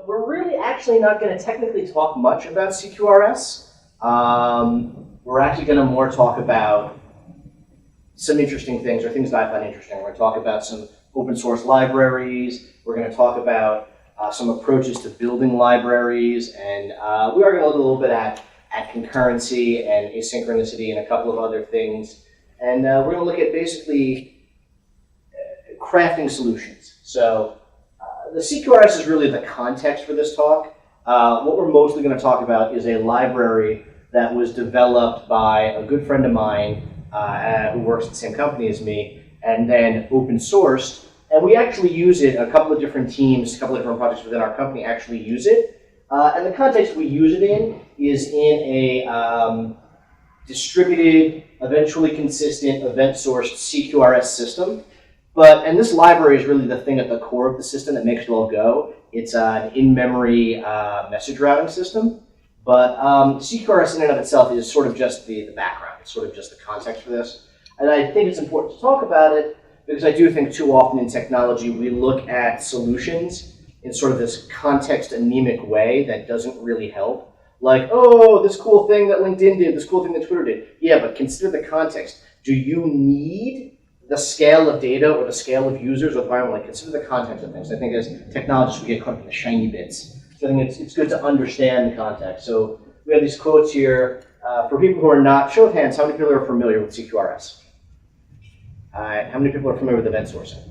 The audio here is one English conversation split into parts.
we're really actually not going to technically talk much about CQRS. We're actually going to more talk about some interesting things, or things that I find interesting. We're going to talk about some open source libraries. We're going to talk about some approaches to building libraries, and we are going to look a little bit at concurrency and asynchronicity and a couple of other things. And we're going to look at basically crafting solutions. So the CQRS is really the context for this talk. What we're mostly going to talk about is a library that was developed by a good friend of mine who works at the same company as me, and then open sourced. And we actually use it, a couple of different teams, a couple of different projects within our company actually use it. And the context we use it in is in a distributed, eventually consistent, event-sourced CQRS system. And this library is really the thing at the core of the system that makes it all go. It's an in-memory message routing system. But CQRS in and of itself is sort of just the background. It's sort of just the context for this. And I think it's important to talk about it because I do think too often in technology we look at solutions in sort of this context-anemic way that doesn't really help. Like, oh, this cool thing that LinkedIn did, this cool thing that Twitter did. Yeah, but consider the context. Do you need the scale of data or the scale of users or the environment? Like, consider the context of things. I think as technologists, we get caught up in the shiny bits. So I think it's good to understand the context. So we have these quotes here. For people who are not, show of hands, how many people are familiar with CQRS? All right, how many people are familiar with event sourcing?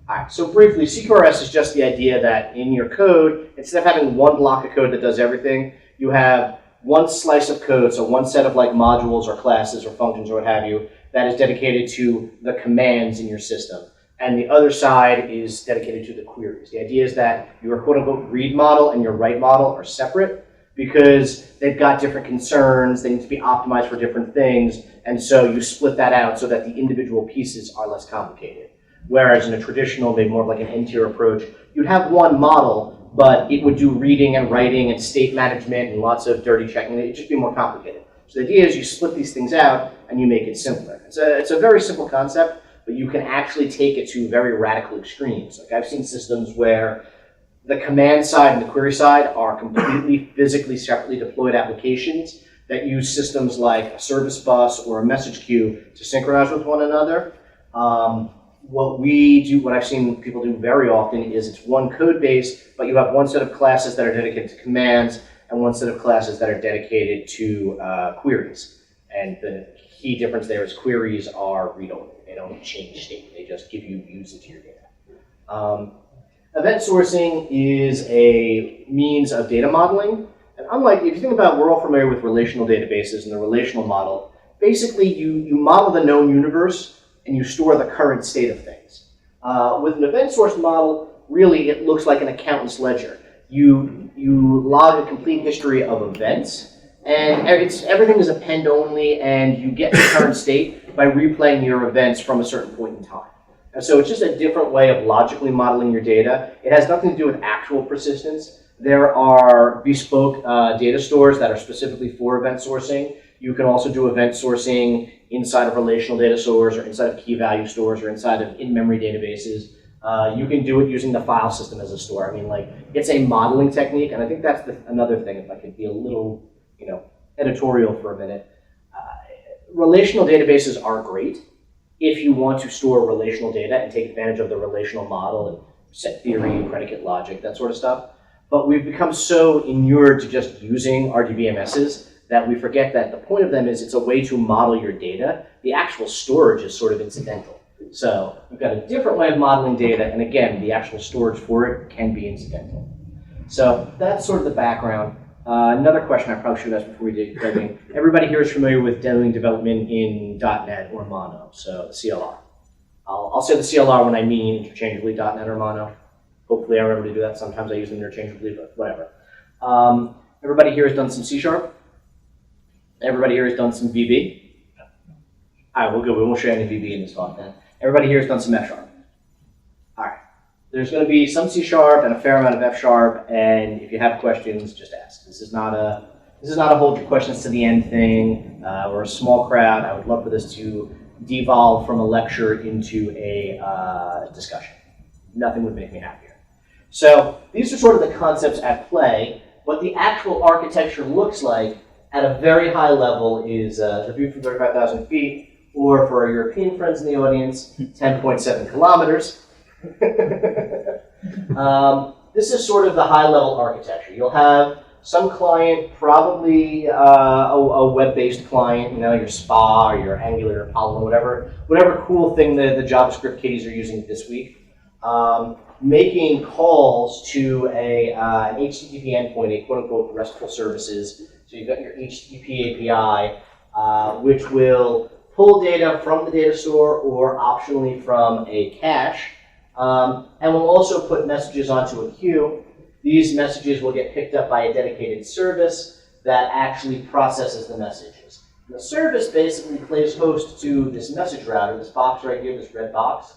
All right, so briefly, CQRS is just the idea that in your code, instead of having one block of code that does everything, you have one slice of code, so one set of like modules or classes or functions or what have you, that is dedicated to the commands in your system. And the other side is dedicated to the queries. The idea is that your quote-unquote read model and your write model are separate because they've got different concerns, they need to be optimized for different things, and so you split that out so that the individual pieces are less complicated. Whereas in a traditional, maybe more of like an n-tier approach, you'd have one model, but it would do reading and writing and state management and lots of dirty checking. It'd just be more complicated. So the idea is you split these things out and you make it simpler. It's a very simple concept, but you can actually take it to very radical extremes. Like I've seen systems where the command side and the query side are completely physically separately deployed applications that use systems like a service bus or a message queue to synchronize with one another. What I've seen people do very often is it's one code base, but you have one set of classes that are dedicated to commands and one set of classes that are dedicated to queries. And the key difference there is queries are read-only. They don't change state. They just give you views into your data. Event sourcing is a means of data modeling. And unlike, if you think about, we're all familiar with relational databases and the relational model. Basically, you model the known universe and you store the current state of things. With an event source model, really it looks like an accountant's ledger. You log a complete history of events, and everything is append only, and you get the current state by replaying your events from a certain point in time. And so it's just a different way of logically modeling your data. It has nothing to do with actual persistence. There are bespoke data stores that are specifically for event sourcing. You can also do event sourcing inside of relational data stores or inside of key value stores or inside of in-memory databases. You can do it using the file system as a store. I mean, like, it's a modeling technique, and I think that's another thing, if I could be a little, editorial for a minute. Relational databases are great if you want to store relational data and take advantage of the relational model and set theory, predicate logic, that sort of stuff. But we've become so inured to just using RDBMSs that we forget that the point of them is it's a way to model your data. The actual storage is sort of incidental. So we've got a different way of modeling data, and again, the actual storage for it can be incidental. So that's sort of the background. Another question I probably should ask before we dig in. Everybody here is familiar with doing development in .NET or Mono, so the CLR. I'll say the CLR when I mean interchangeably .NET or Mono. Hopefully I remember to do that. Sometimes I use them interchangeably, but whatever. Everybody here has done some C#? Everybody here has done some VB? All right, we'll go. We won't show any VB in this talk then. Everybody here has done some F#. All right. There's going to be some C# and a fair amount of F#, and if you have questions, just ask. This is not a hold your questions to the end thing. We're a small crowd. I would love for this to devolve from a lecture into a discussion. Nothing would make me happier. So these are sort of the concepts at play. What the actual architecture looks like at a very high level is the view from 35,000 feet, or for our European friends in the audience, 10.7 kilometers. This is sort of the high-level architecture. You'll have some client, probably a web-based client, you know, your SPA or your Angular or Polyglot, whatever cool thing the JavaScript kiddies are using this week, making calls to an HTTP endpoint, a quote-unquote RESTful services. So you've got your HTTP API, which will pull data from the data store or optionally from a cache, and will also put messages onto a queue. These messages will get picked up by a dedicated service that actually processes the messages. The service basically plays host to this message router, this box right here, this red box.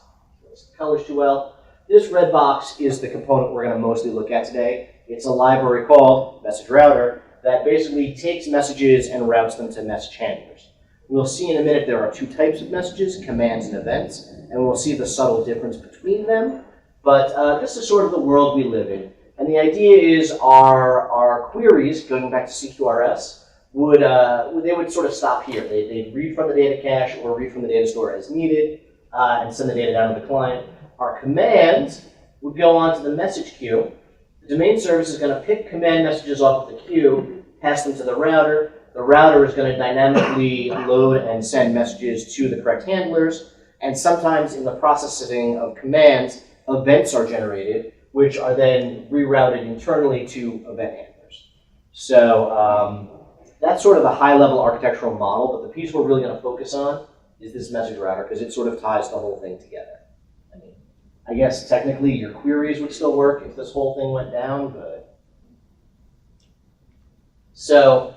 This colors too well. This red box is the component we're going to mostly look at today. It's a library called MessageRouter that basically takes messages and routes them to message handlers. We'll see in a minute there are two types of messages, commands and events, and we'll see the subtle difference between them. But this is sort of the world we live in. And the idea is our queries, going back to CQRS, they would sort of stop here. They'd read from the data cache or read from the data store as needed and send the data down to the client. Our commands would go onto the message queue. The domain service is going to pick command messages off of the queue, pass them to the router. The router is going to dynamically load and send messages to the correct handlers. And sometimes in the processing of commands, events are generated, which are then rerouted internally to event handlers. So that's sort of the high-level architectural model, but the piece we're really going to focus on is this message router, because it sort of ties the whole thing together. I mean, I guess technically your queries would still work if this whole thing went down, but... So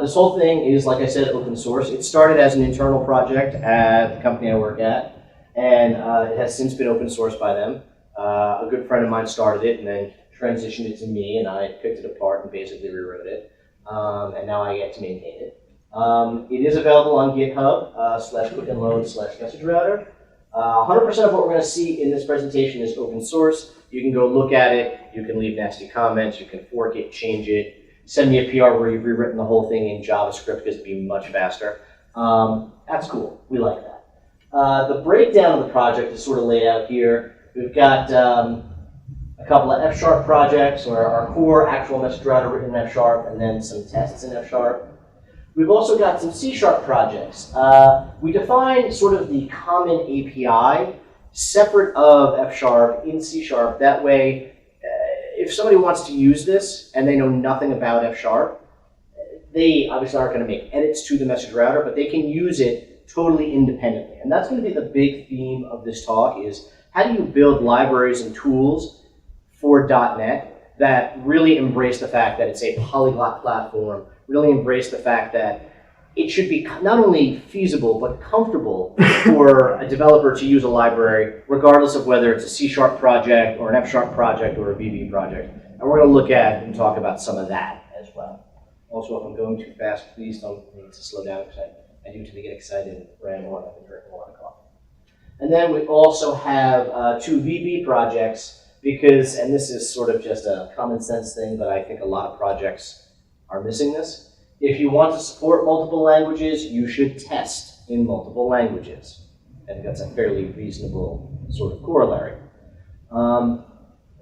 this whole thing is, like I said, open source. It started as an internal project at the company I work at, and it has since been open sourced by them. A good friend of mine started it and then transitioned it to me, and I picked it apart and basically rewrote it. And now I get to maintain it. It is available on GitHub /quickandload/MessageRouter. 100% of what we're going to see in this presentation is open source. You can go look at it. You can leave nasty comments. You can fork it, change it. Send me a PR where you've rewritten the whole thing in JavaScript because it'd be much faster. That's cool. We like that. The breakdown of the project is sort of laid out here. We've got a couple of F# projects, or our core actual message router written in F#, and then some tests in F#. We've also got some C# projects. We define sort of the common API separate of F# in C#. That way, if somebody wants to use this and they know nothing about F#, they obviously aren't going to make edits to the message router, but they can use it totally independently. And that's going to be the big theme of this talk is how do you build libraries and tools for .NET that really embrace the fact that it's a polyglot platform, really embrace the fact that it should be not only feasible but comfortable for a developer to use a library, regardless of whether it's a C# project or an F# project or a VB project. And we're going to look at and talk about some of that as well. Also, if I'm going too fast, please don't need to slow down because I do tend to get excited and ramble on. I've been drinking a lot of coffee. And then we also have two VB projects because, and this is sort of just a common sense thing, but I think a lot of projects are missing this. If you want to support multiple languages, you should test in multiple languages. I think that's a fairly reasonable sort of corollary.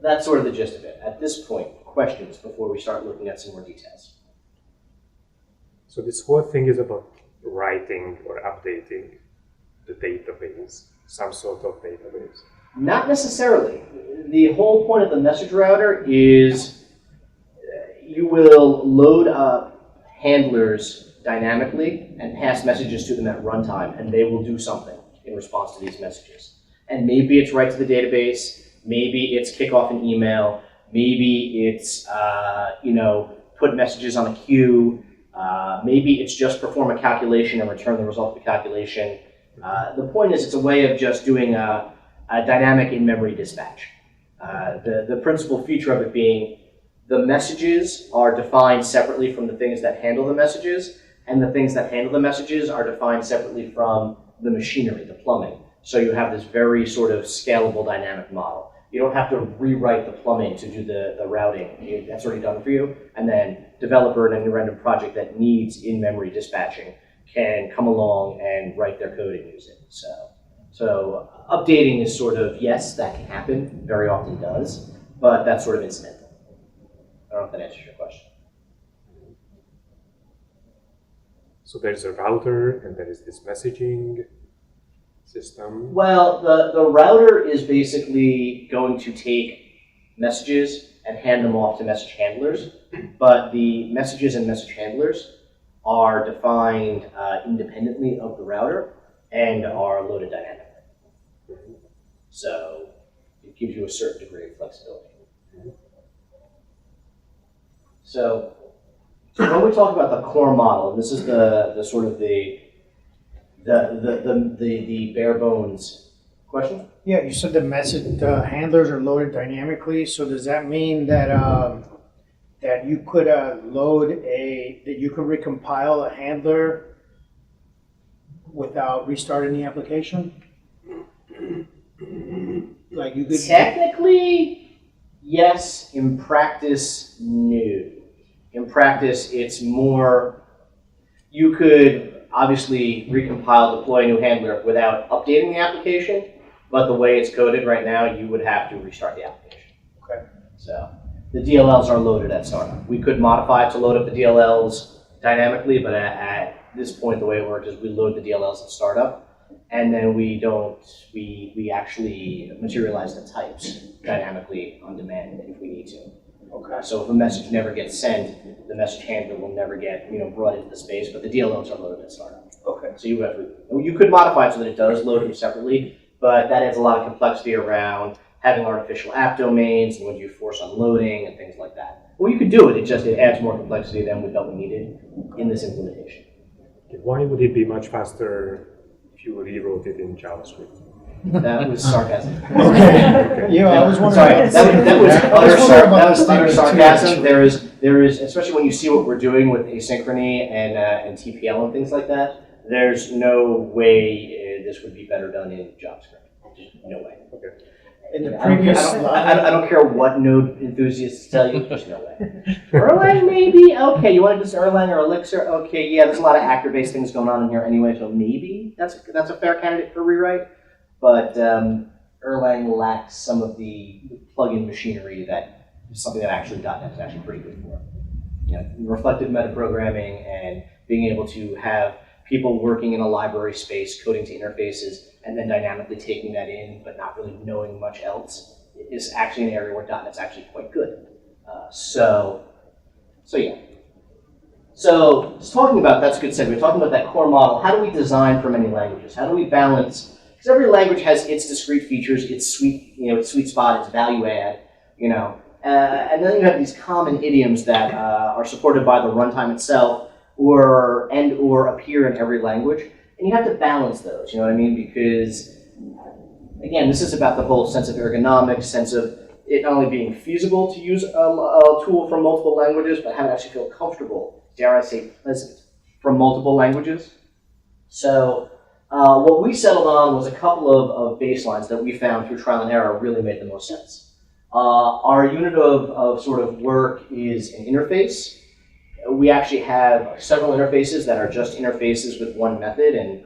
That's sort of the gist of it. At this point, questions before we start looking at some more details. So this whole thing is about writing or updating the database, some sort of database? Not necessarily. The whole point of the message router is you will load up handlers dynamically and pass messages to them at runtime, and they will do something in response to these messages. And maybe it's write to the database, maybe it's kick off an email, maybe it's put messages on a queue, maybe it's just perform a calculation and return the result of the calculation. The point is it's a way of just doing a dynamic in-memory dispatch. The principal feature of it being the messages are defined separately from the things that handle the messages, and the things that handle the messages are defined separately from the machinery, the plumbing. So you have this very sort of scalable dynamic model. You don't have to rewrite the plumbing to do the routing. That's already done for you. And then developer in a random project that needs in-memory dispatching can come along and write their code and use it. So updating is sort of, yes, that can happen, very often does, but that's sort of incidental. I don't know if that answers your question. So there's a router and there is this messaging system. Well, the router is basically going to take messages and hand them off to message handlers, but the messages and message handlers are defined independently of the router and are loaded dynamically. So it gives you a certain degree of flexibility. So when we talk about the core model, and this is the sort of the bare bones question. Yeah, you said the handlers are loaded dynamically. So does that mean that that you could that you could recompile a handler without restarting the application? Like you could Technically, yes. In practice, no. In practice, it's more, you could obviously recompile, deploy a new handler without updating the application, but the way it's coded right now, you would have to restart the application. Okay. So the DLLs are loaded at startup. We could modify it to load up the DLLs dynamically, but at this point, the way it works is we load the DLLs at startup, and then we actually materialize the types dynamically on demand if we need to. Okay. So if a message never gets sent, the message handler will never get brought into the space, but the DLLs are loaded at startup. Okay. So you could modify it so that it does load them separately, but that adds a lot of complexity around having artificial app domains and when you force unloading and things like that. Well, you could do it. It adds more complexity than we felt we needed in this implementation. Why would it be much faster if you rewrote it in JavaScript? That was sarcasm. Okay. Yeah, I was wondering. Sorry, that was utter sarcasm. Too. There is, especially when you see what we're doing with asynchrony and TPL and things like that. There's no way this would be better done in JavaScript. Just no way. Okay. In the previous slide. I don't care what Node enthusiasts tell you. There's no way. Erlang maybe. Okay, you want to do Erlang or Elixir? Okay, yeah. There's a lot of actor-based things going on in here anyway, so maybe that's a fair candidate for rewrite. But Erlang lacks some of the plug-in machinery that is something that actually .NET is actually pretty good for. Reflective metaprogramming and being able to have people working in a library space, coding to interfaces, and then dynamically taking that in, but not really knowing much else, is actually an area where .NET's actually quite good. So yeah. So talking about, that's a good segue, talking about that core model, how do we design for many languages? How do we balance? Because every language has its discrete features, its sweet spot, its value add, and then you have these common idioms that are supported by the runtime itself, or appear in every language, and you have to balance those. You know what I mean? Because again, this is about the whole sense of ergonomics, sense of it not only being feasible to use a tool from multiple languages, but have it actually feel comfortable, dare I say pleasant, from multiple languages. So what we settled on was a couple of baselines that we found through trial and error really made the most sense. Our unit of sort of work is an interface. We actually have several interfaces that are just interfaces with one method, and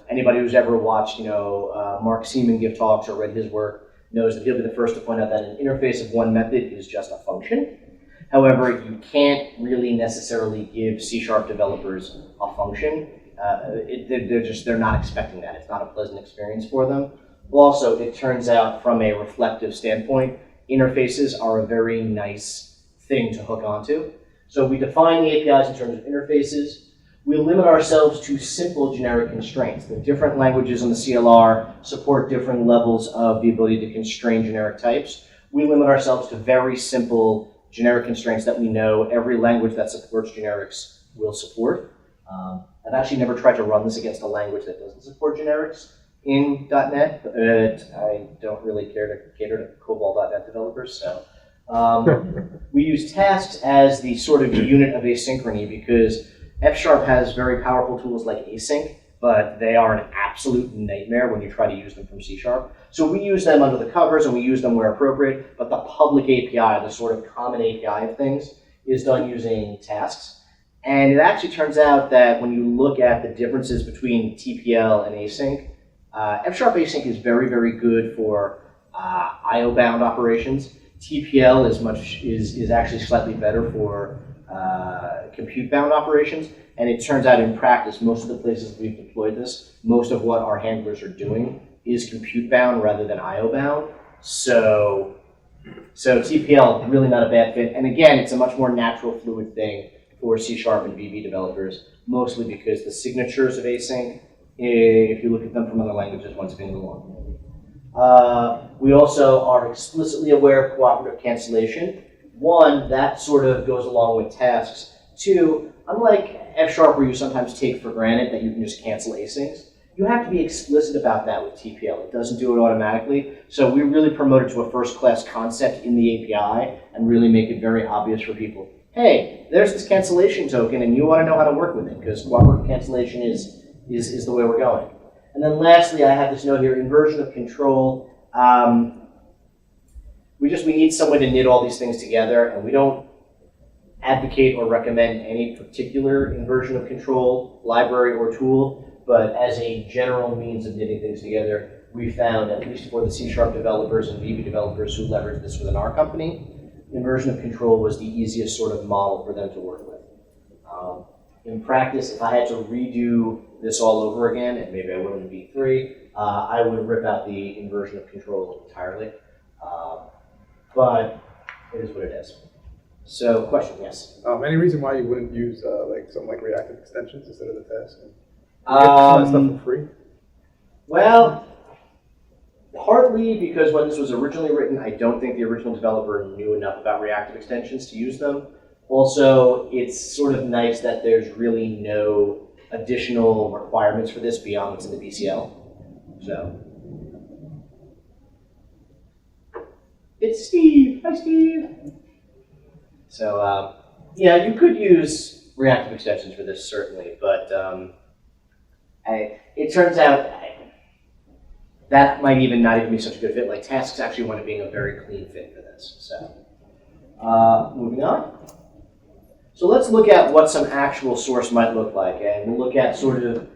anybody who's ever watched Mark Seaman give talks or read his work knows that he'll be the first to point out that an interface of one method is just a function. However, you can't really necessarily give C# developers a function. They're not expecting that. It's not a pleasant experience for them. Also, it turns out from a reflective standpoint, interfaces are a very nice thing to hook onto. So we define the APIs in terms of interfaces. We limit ourselves to simple generic constraints. The different languages in the CLR support different levels of the ability to constrain generic types. We limit ourselves to very simple generic constraints that we know every language that supports generics will support. I've actually never tried to run this against a language that doesn't support generics in .NET, but I don't really care to cater to COBOL.NET developers, so. We use tasks as the sort of unit of asynchrony because F# has very powerful tools like async but they are an absolute nightmare when you try to use them from C#. So we use them under the covers and we use them where appropriate, but the public API, the sort of common API of things, is done using tasks. And it actually turns out that when you look at the differences between TPL and async, F# async is very, very good for IO-bound operations. TPL is actually slightly better for compute-bound operations. And it turns out in practice, most of the places we've deployed this, most of what our handlers are doing is compute-bound rather than IO-bound. So TPL, really not a bad fit. And again, it's a much more natural, fluid thing for C# and VB developers, mostly because the signatures of async, if you look at them from other languages, one's being long. We also are explicitly aware of cooperative cancellation. One, that sort of goes along with tasks. Two, unlike F# where you sometimes take for granted that you can just cancel asyncs, you have to be explicit about that with TPL. It doesn't do it automatically. So we really promote it to a first-class concept in the API and really make it very obvious for people. Hey, there's this cancellation token, and you want to know how to work with it, because cooperative cancellation is the way we're going. And then lastly, I have this note here, inversion of control. We need some way to knit all these things together, and we don't advocate or recommend any particular inversion of control library or tool, but as a general means of knitting things together, we found, at least for the C# developers and VB developers who leveraged this within our company, inversion of control was the easiest sort of model for them to work with. In practice, if I had to redo this all over again, and maybe I would in V3, I would rip out the inversion of control entirely. But it is what it is. So, question, yes? Any reason why you wouldn't use something like reactive extensions instead of the task? You get some of that stuff for free? Well, partly because when this was originally written, I don't think the original developer knew enough about reactive extensions to use them. Also, it's sort of nice that there's really no additional requirements for this beyond what's in the BCL. So, it's Steve. Hi, Steve. So, yeah, you could use reactive extensions for this, certainly, but it turns out that might not even be such a good fit. Like, tasks actually wind up being a very clean fit for this. So, moving on. So let's look at what some actual source might look like, and we'll look at sort of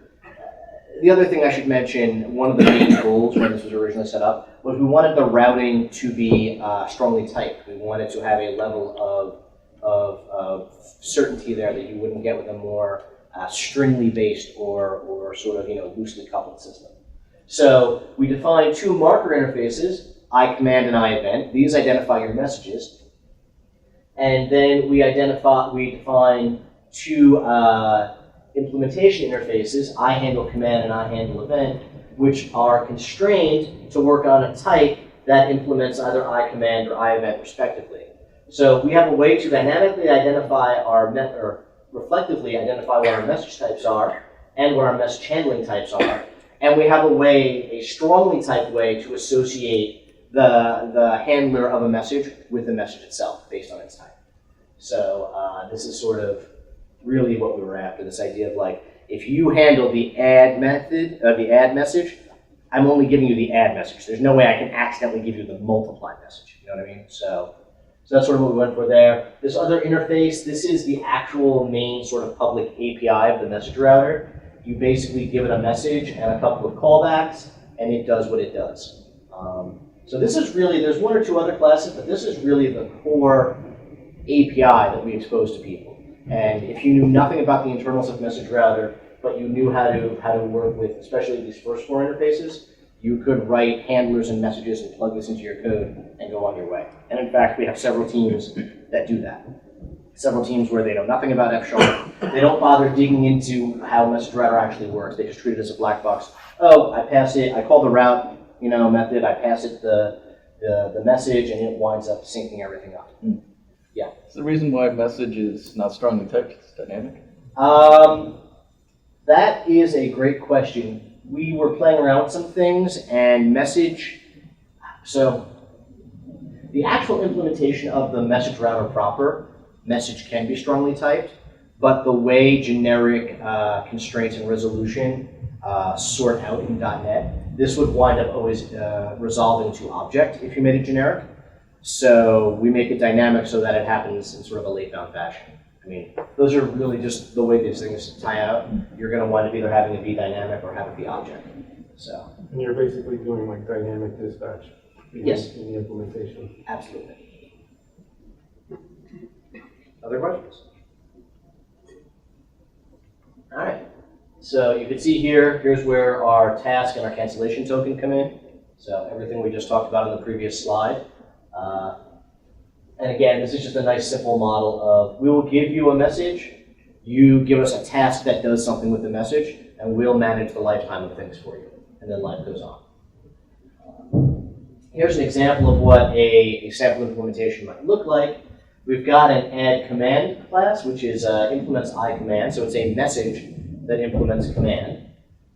the other thing I should mention. One of the main goals when this was originally set up was we wanted the routing to be strongly typed. We wanted to have a level of certainty there that you wouldn't get with a more stringly based or sort of loosely coupled system. So we define two marker interfaces, iCommand and iEvent. These identify your messages. And then we define two implementation interfaces, iHandleCommand and iHandleEvent, which are constrained to work on a type that implements either iCommand or iEvent respectively. So we have a way to dynamically identify or reflectively identify what our message types are and what our message handling types are. And we have a strongly typed way to associate the handler of a message with the message itself based on its type. So this is sort of really what we were after, this idea of like, if you handle the add method, the add message, I'm only giving you the add message. There's no way I can accidentally give you the multiply message, you know what I mean? So that's sort of what we went for there. This other interface, this is the actual main sort of public API of the MessageRouter. You basically give it a message and a couple of callbacks, and it does what it does. So this is really, there's one or two other classes, but this is really the core API that we expose to people. And if you knew nothing about the internals of MessageRouter, but you knew how to work with, especially these first four interfaces, you could write handlers and messages and plug this into your code and go on your way. And in fact, we have several teams that do that. Several teams where they know nothing about F#. They don't bother digging into how MessageRouter actually works. They just treat it as a black box. Oh, I pass it, I call the route method, I pass it the message, and it winds up syncing everything up. Yeah. Is the reason why message is not strongly typed, it's dynamic? That is a great question. We were playing around with some things, and message, so the actual implementation of the MessageRouter proper, message can be strongly typed, but the way generic constraints and resolution sort out in .NET. This would wind up always resolving to object if you made it generic. So we make it dynamic so that it happens in sort of a late-bound fashion. I mean, those are really just the way these things tie out. You're going to wind up either having it be dynamic or have it be object. So. And you're basically doing like dynamic dispatch Yes. in the implementation. Absolutely. Other questions? All right. So you can see here, here's where our task and our cancellation token come in. So everything we just talked about on the previous slide. And again, this is just a nice simple model of we will give you a message, you give us a task that does something with the message, and we'll manage the lifetime of things for you. And then life goes on. Here's an example of what a sample implementation might look like. We've got an add command class, which is implements iCommand, so it's a message that implements a command.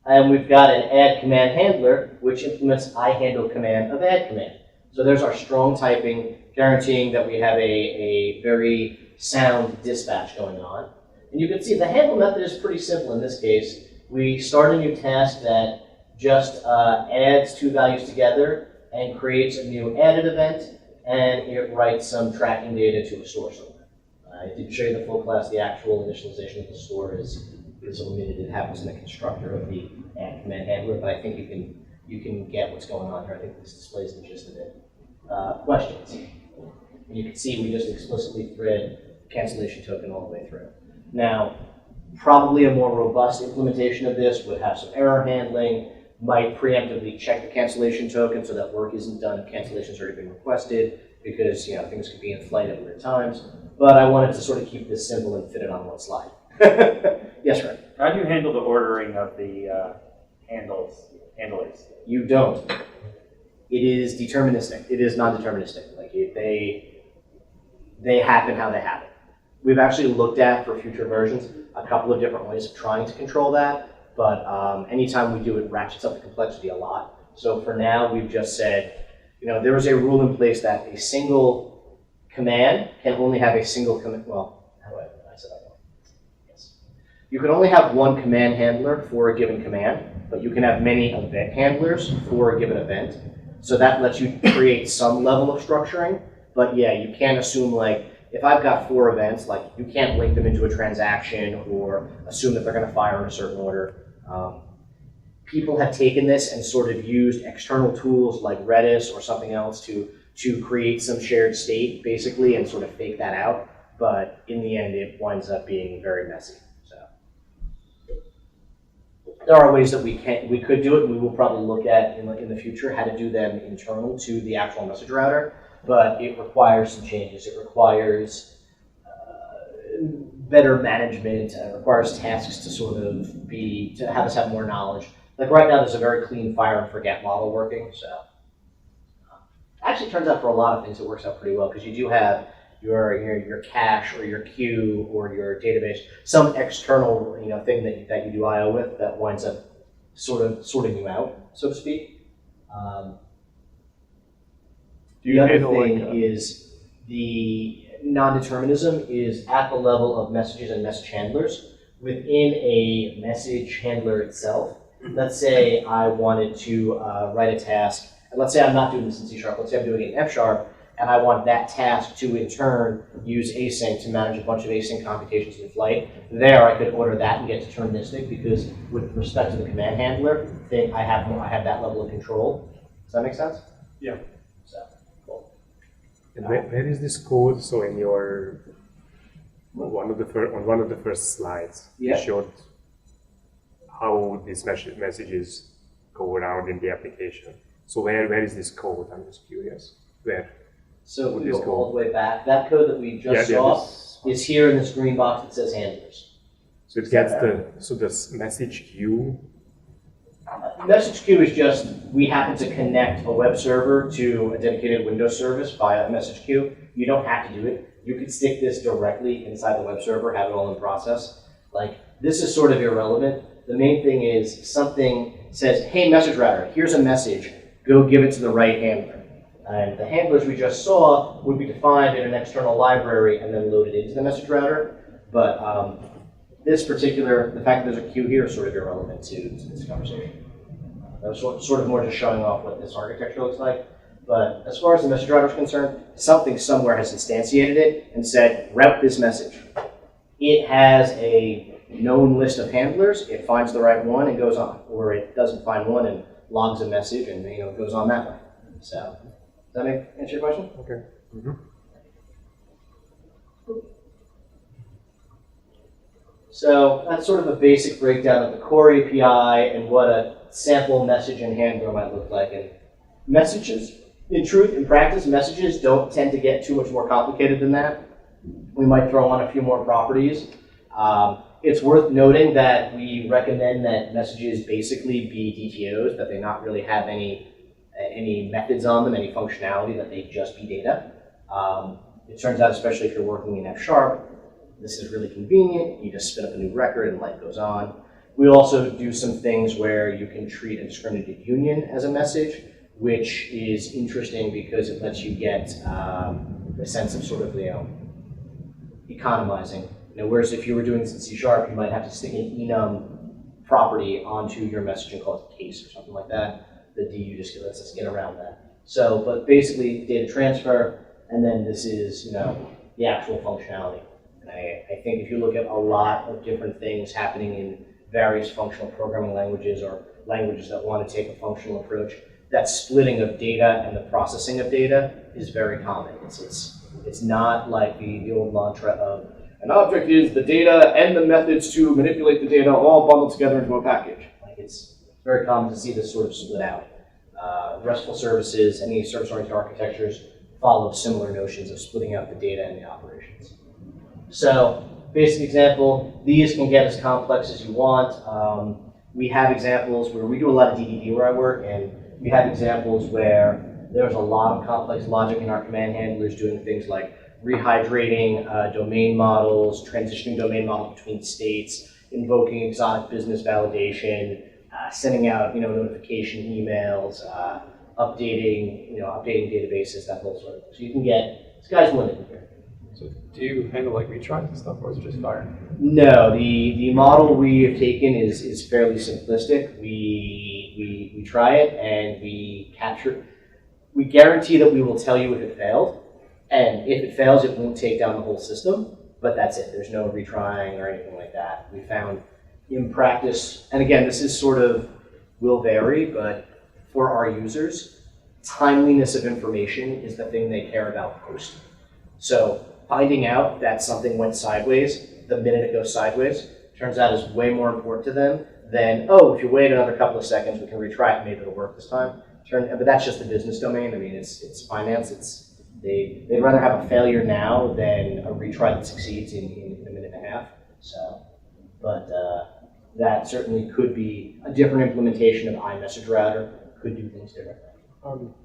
And we've got an add command handler, which implements iHandle command of add command. So there's our strong typing, guaranteeing that we have a very sound dispatch going on. And you can see the handle method is pretty simple in this case. We start a new task that just adds two values together and creates a new added event, and it writes some tracking data to a store somewhere. I didn't show you the full class. The actual initialization of the store is omitted. It happens in the constructor of the add command handler, but I think you can get what's going on here. I think this displays the gist of it. Questions? And you can see we just explicitly thread cancellation token all the way through. Now, probably a more robust implementation of this would have some error handling, might preemptively check the cancellation token so that work isn't done if cancellation's already been requested, because things could be in flight at weird times. But I wanted to sort of keep this simple and fit it on one slide. Yes, Rick? How do you handle the ordering of the handlers? You don't. It is deterministic. It is non-deterministic. Like they happen how they happen. We've actually looked at, for future versions, a couple of different ways of trying to control that, but anytime we do it, ratchets up the complexity a lot. So for now, we've just said, there is a rule in place that a single command can only have a single command. Well, how do I said that? Yes. You can only have one command handler for a given command, but you can have many event handlers for a given event. So that lets you create some level of structuring, but yeah, you can't assume if I've got 4 events, you can't link them into a transaction or assume that they're going to fire in a certain order. People have taken this and sort of used external tools like Redis or something else to create some shared state, basically, and sort of fake that out. But in the end, it winds up being very messy. There are ways that we could do it, and we will probably look at in the future how to do them internal to the actual message router, but it requires some changes. It requires better management. It requires tasks to sort of to have us have more knowledge. Like right now, there's a very clean fire and forget model working, so actually turns out for a lot of things it works out pretty well, because you do have your cache or your queue or your database, some external thing that you do I/O with that winds up sort of sorting you out, so to speak. The other thing is the non-determinism is at the level of messages and message handlers. Within a message handler itself, let's say I wanted to write a task, and let's say I'm not doing this in C#, let's say I'm doing it in F#, and I want that task to, in turn, use async to manage a bunch of async computations in flight. There, I could order that and get deterministic, because with respect to the command handler, I have that level of control. Does that make sense? Yeah. So, cool. And where is this code? So in your on one of the first slides, Yeah. you showed how these messages go around in the application. So where is this code? I'm just curious. Where? So if Would we this go go? all the way back, that code that we just saw is here in this green box that says handlers. So it gets this message queue. Message queue is just, we happen to connect a web server to a dedicated Windows service via a message queue. You don't have to do it. You could stick this directly inside the web server, have it all in process. This is sort of irrelevant. The main thing is something says, hey, MessageRouter, here's a message. Go give it to the right handler. And the handlers we just saw would be defined in an external library and then loaded into the message router. But the fact that there's a queue here is sort of irrelevant to this conversation. That was sort of more just showing off what this architecture looks like. But as far as the message router is concerned, something somewhere has instantiated it and said, route this message. It has a known list of handlers, it finds the right one and goes on. Or it doesn't find one and logs a message and goes on that way. So, does that answer your question? Okay. So that's sort of a basic breakdown of the core API and what a sample message and handler might look like. And messages, in truth, in practice, messages don't tend to get too much more complicated than that. We might throw on a few more properties. It's worth noting that we recommend that messages basically be DTOs, that they not really have any methods on them, any functionality, that they just be data. It turns out, especially if you're working in F#, this is really convenient. You just spin up a new record and life goes on. We also do some things where you can treat a discriminated union as a message, which is interesting because it lets you get a sense of sort of, economizing. Whereas if you were doing this in C#, you might have to stick an enum property onto your message and call it a case or something like that. The DU just lets us get around that. So, but basically data transfer, and then this is, the actual functionality. And I think if you look at a lot of different things happening in various functional programming languages or languages that want to take a functional approach, that splitting of data and the processing of data is very common. It's not like the old mantra of an object is the data and the methods to manipulate the data all bundled together into a package. Like it's very common to see this sort of split out. RESTful services, any service-oriented architectures follow similar notions of splitting out the data and the operations. So, basic example, these can get as complex as you want. We have examples where we do a lot of DDD where I work, and we have examples where there's a lot of complex logic in our command handlers doing things like rehydrating domain models, transitioning domain models between states, invoking exotic business validation, sending out notification emails, updating databases, that whole sort of thing. So you can get, sky's the limit here. So do you handle like retries and stuff, or is it just fire? No, the model we have taken is fairly simplistic. We try it and we capture. We guarantee that we will tell you if it failed, and if it fails, it won't take down the whole system. But that's it. There's no retrying or anything like that. We found in practice, and again, this is sort of will vary, but for our users, timeliness of information is the thing they care about most. So finding out that something went sideways the minute it goes sideways turns out is way more important to them than, oh, if you wait another couple of seconds, we can retry it and maybe it'll work this time. But that's just the business domain. I mean, it's finance. They'd rather have a failure now than a retry that succeeds in a minute and a half. So, but that certainly could be a different implementation of iMessageRouter, could do things differently.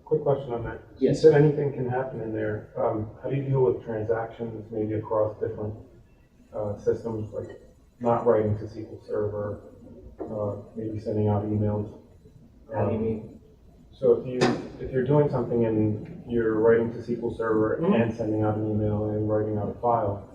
Quick question on that. Yes. You said anything can happen in there. How do you deal with transactions, maybe across different systems, like not writing to SQL Server, maybe sending out emails? How do you mean? So if you're doing something and you're writing to SQL Server and sending out an email and writing out a file,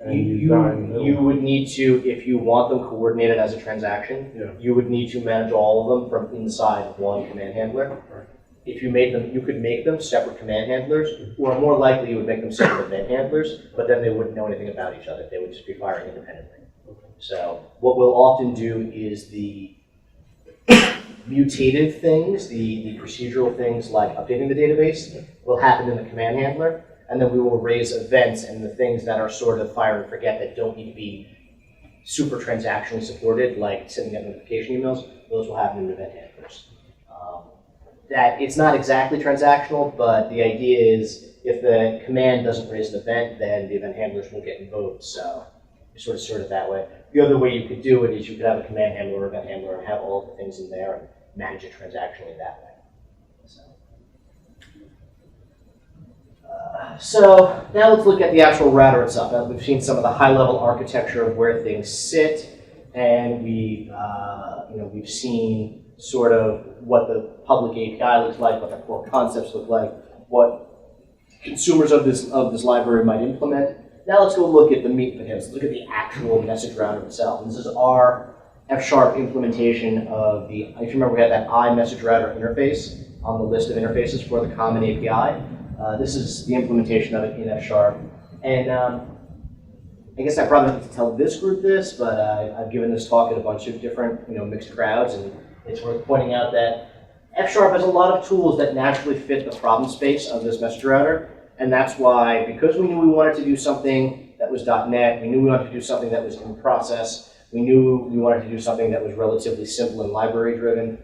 and you die in the middle. You would need to, if you want them coordinated as a transaction, you would need to manage all of them from inside one command handler. Right. If you made them, you could make them separate command handlers, or more likely you would make them separate event handlers, but then they wouldn't know anything about each other. They would just be firing independently. Okay. So what we'll often do is the mutative things, the procedural things like updating the database will happen in the command handler, and then we will raise events and the things that are sort of fire and forget that don't need to be super transactionally supported, like sending out notification emails, those will happen in event handlers. That it's not exactly transactional, but the idea is if the command doesn't raise an event, then the event handlers won't get invoked, so you sort of that way. The other way you could do it is you could have a command handler or event handler and have all of the things in there and manage it transactionally that way. So now let's look at the actual router itself. Now we've seen some of the high-level architecture of where things sit, and we've seen sort of what the public API looks like, what the core concepts look like, what consumers of this library might implement. Now let's go look at the meat and potatoes. Look at the actual message router itself. This is our F# implementation of the, if you remember, we had that iMessageRouter interface on the list of interfaces for the common API. This is the implementation of it in F#. And I guess I probably don't need to tell this group this, but I've given this talk at a bunch of different, mixed crowds, and it's worth pointing out that F# has a lot of tools that naturally fit the problem space of this message router, and that's why, because we knew we wanted to do something that was .NET, we knew we wanted to do something that was in process, we knew we wanted to do something that was relatively simple and library-driven,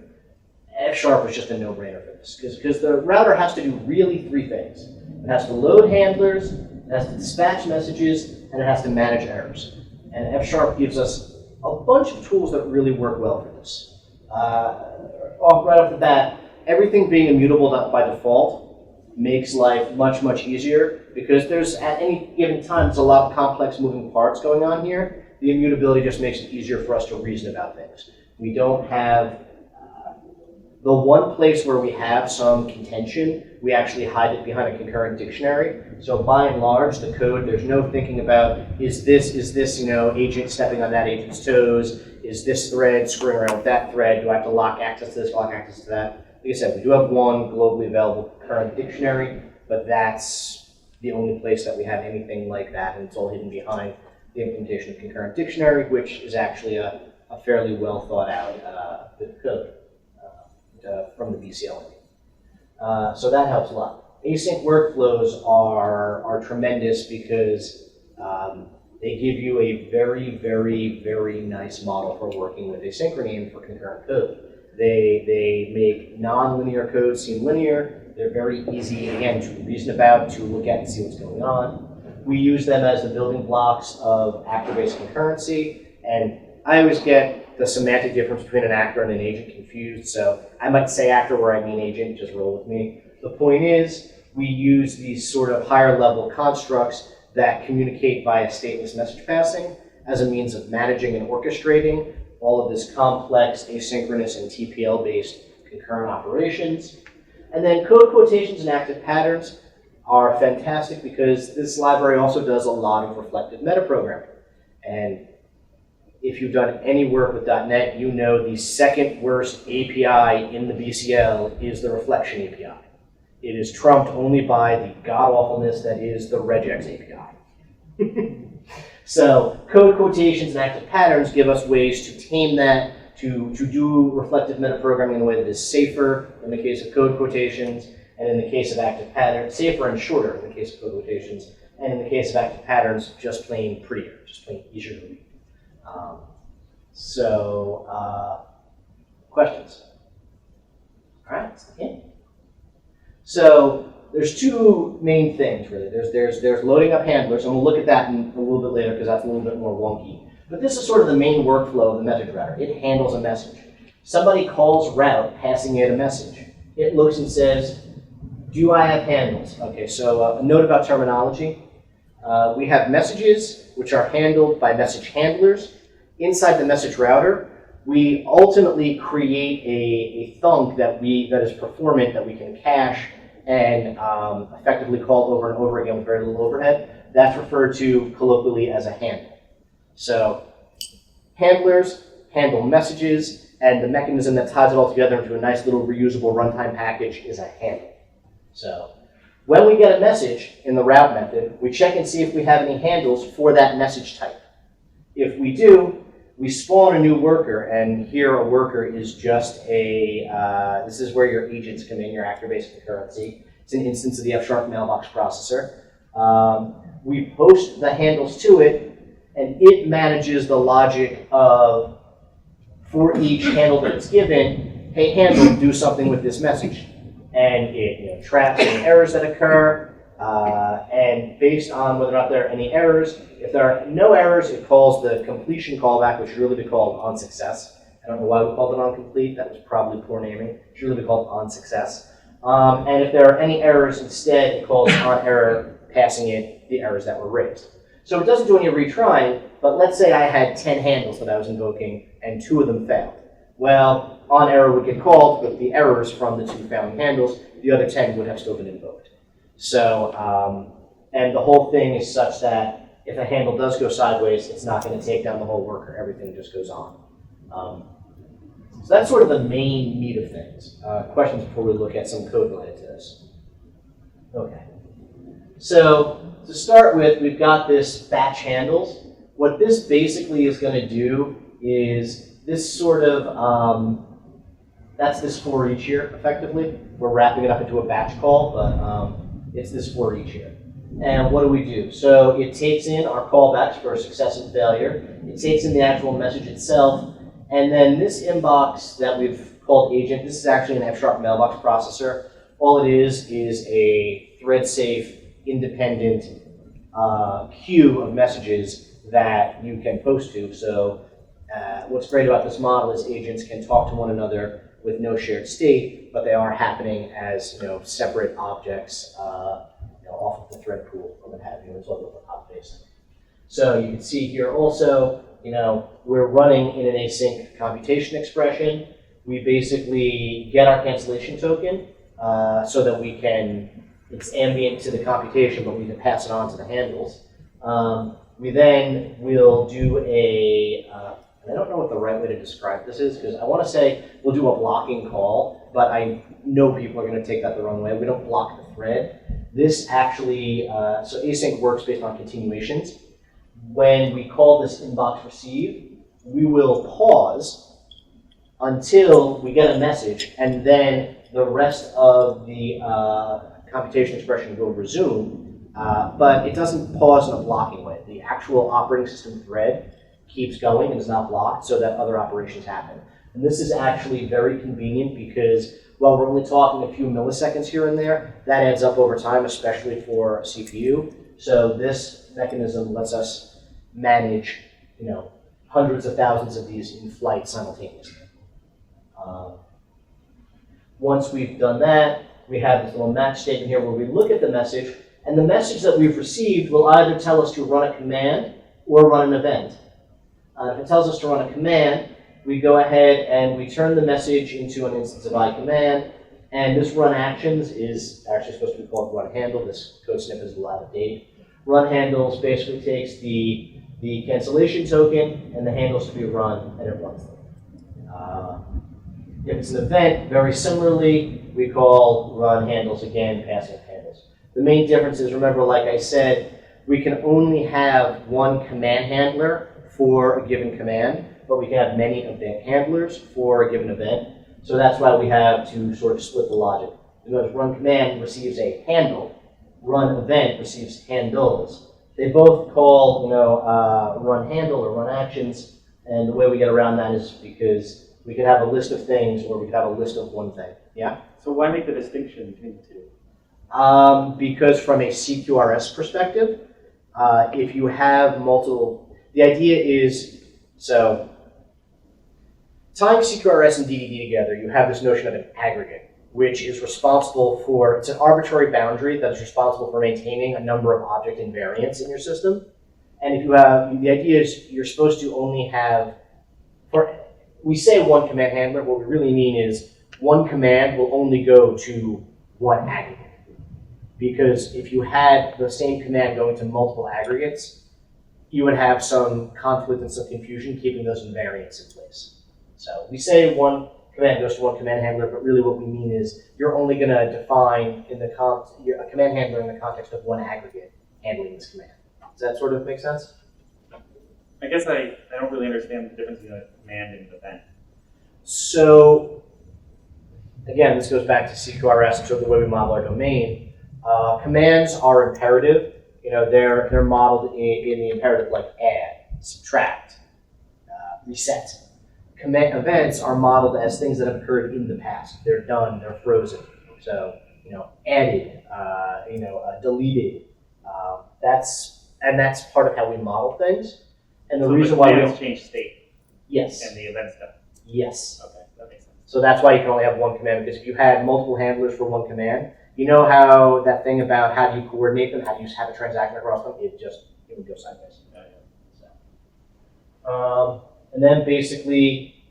F# was just a no-brainer for this, because the router has to do really three things. It has to load handlers, it has to dispatch messages, and it has to manage errors. And F# gives us a bunch of tools that really work well for this. Right off the bat, everything being immutable by default makes life much, much easier, because there's, at any given time, there's a lot of complex moving parts going on here. The immutability just makes it easier for us to reason about things. We don't have the one place where we have some contention, we actually hide it behind a concurrent dictionary. So by and large, the code, there's no thinking about, is this agent stepping on that agent's toes? Is this thread screwing around with that thread? Do I have to lock access to this, lock access to that? Like I said, we do have one globally available concurrent dictionary, but that's the only place that we have anything like that, and it's all hidden behind the implementation of concurrent dictionary, which is actually a fairly well thought out bit of code. From the BCL. So that helps a lot. Async workflows are tremendous because they give you a very, very, very nice model for working with asynchrony and for concurrent code. They make non-linear code seem linear. They're very easy, again, to reason about, to look at and see what's going on. We use them as the building blocks of actor-based concurrency, and I always get the semantic difference between an actor and an agent confused, so I might say actor where I mean agent, just roll with me. The point is, we use these sort of higher level constructs that communicate via stateless message passing as a means of managing and orchestrating all of this complex asynchronous and TPL-based concurrent operations. And then code quotations and active patterns are fantastic because this library also does a lot of reflective metaprogramming. And if you've done any work with .NET, you know the second worst API in the BCL is the reflection API. It is trumped only by the god-awfulness that is the regex API. So code quotations and active patterns give us ways to tame that, to do reflective metaprogramming in a way that is safer in the case of code quotations, and in the case of active patterns, safer and shorter in the case of code quotations, and in the case of active patterns, just plain prettier, just plain easier to read. Questions? All right, let's begin. So there's two main things really. There's loading up handlers, and we'll look at that in a little bit later because that's a little bit more wonky. But this is sort of the main workflow of the message router. It handles a message. Somebody calls route, passing it a message. It looks and says, do I have handles? Okay, so a note about terminology. We have messages which are handled by message handlers. Inside the message router, we ultimately create a thunk that is performant, that we can cache and effectively call over and over again with very little overhead. That's referred to colloquially as a handle. So handlers handle messages, and the mechanism that ties it all together into a nice little reusable runtime package is a handle. So when we get a message in the route method, we check and see if we have any handles for that message type. If we do, we spawn a new worker, and here a worker is just this is where your agents come in, your actor-based concurrency. It's an instance of the F# mailbox processor. We post the handles to it, and it manages the logic of, for each handle that it's given, hey handle, do something with this message. And it traps any errors that occur, and based on whether or not there are any errors, if there are no errors, it calls the completion callback, which should really be called onSuccess. I don't know why we called it onComplete. That was probably poor naming. It should really be called onSuccess. And if there are any errors, instead it calls onError, passing it the errors that were raised. So it doesn't do any retrying, but let's say I had 10 handles that I was invoking, and 2 of them failed. Well, onError would get called with the errors from the 2 failing handles. The other 10 would have still been invoked. So, and the whole thing is such that if a handle does go sideways, it's not going to take down the whole worker. Everything just goes on. So that's sort of the main meat of things. Questions before we look at some code related to this? Okay. So to start with, we've got this batch handles. What this basically is going to do is this sort of, that's this for each here, effectively. We're wrapping it up into a batch call, but it's this for each here. And what do? So it takes in our callbacks for success and failure. It takes in the actual message itself. And then this inbox that we've called agent, this is actually an F-sharp mailbox processor. All it is a thread-safe, independent queue of messages that you can post to. So what's great about this model is agents can talk to one another with no shared state, but they are happening as separate objects off of the thread pool or what have you. It's all over hot facing. So you can see here also, we're running in an async computation expression. We basically get our cancellation token so that we can, it's ambient to the computation, but we can pass it on to the handles. We then will do I don't know what the right way to describe this is, because I want to say we'll do a blocking call, but I know people are going to take that the wrong way. We don't block the thread. This actually, so async works based on continuations. When we call this inbox receive, we will pause until we get a message, and then the rest of the computation expression will resume, but it doesn't pause in a blocking way. The actual operating system thread keeps going and is not blocked so that other operations happen. And this is actually very convenient because while we're only talking a few milliseconds here and there, that adds up over time, especially for a CPU. So this mechanism lets us manage, hundreds of thousands of these in flight simultaneously. Once we've done that, we have this little match statement here where we look at the message, and the message that we've received will either tell us to run a command or run an event. If it tells us to run a command, we go ahead and we turn the message into an instance of iCommand, and this run actions is actually supposed to be called run handle. This code snippet is a little out of date. Run handles basically takes the cancellation token and the handles to be run, and it runs them. If it's an event, very similarly, we call run handles again, passing handles. The main difference is, remember, like I said, we can only have one command handler for a given command, but we can have many event handlers for a given event. So that's why we have to sort of split the logic. Because run command receives a handle, run event receives handles. They both call, run handle or run actions, and the way we get around that is because we could have a list of things or we could have a list of one thing. Yeah? So why make the distinction between the two? Because from a CQRS perspective, if you have multiple, the idea is, so tying CQRS and DDD together, you have this notion of an aggregate, which is responsible for, it's an arbitrary boundary that is responsible for maintaining a number of object invariants in your system. And if you have, the idea is you're supposed to only have, we say one command handler, what we really mean is one command will only go to one aggregate. Because if you had the same command going to multiple aggregates, you would have some conflict and some confusion keeping those invariants in place. So we say one command goes to one command handler, but really what we mean is you're only going to define in the a command handler in the context of one aggregate handling this command. Does that sort of make sense? I guess I don't really understand the difference between a command and an event. So again, this goes back to CQRS and sort of the way we model our domain. Commands are imperative. They're modeled in the imperative like add, subtract, reset. Command events are modeled as things that have occurred in the past. They're done, they're frozen. So, added, deleted. That's part of how we model things. And the So reason the why we commands don't, change state yes, and the event stuff. yes. Okay, that makes sense. So that's why you can only have one command, because if you had multiple handlers for one command, you know how that thing about how do you coordinate them, how do you have a transaction across them, it would go sideways. And then basically,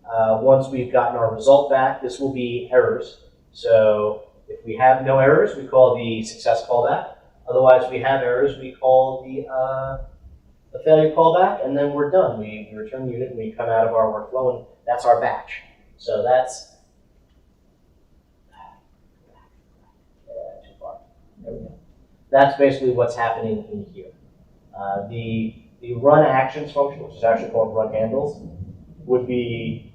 once we've gotten our result back, this will be errors. So if we have no errors, we call the success callback. Otherwise, we have errors, we call the failure callback, and then we're done. We return the unit and we come out of our workflow, and that's our batch. So that's too far. There we go. That's basically what's happening in here. The run actions function, which is actually called run handles, would be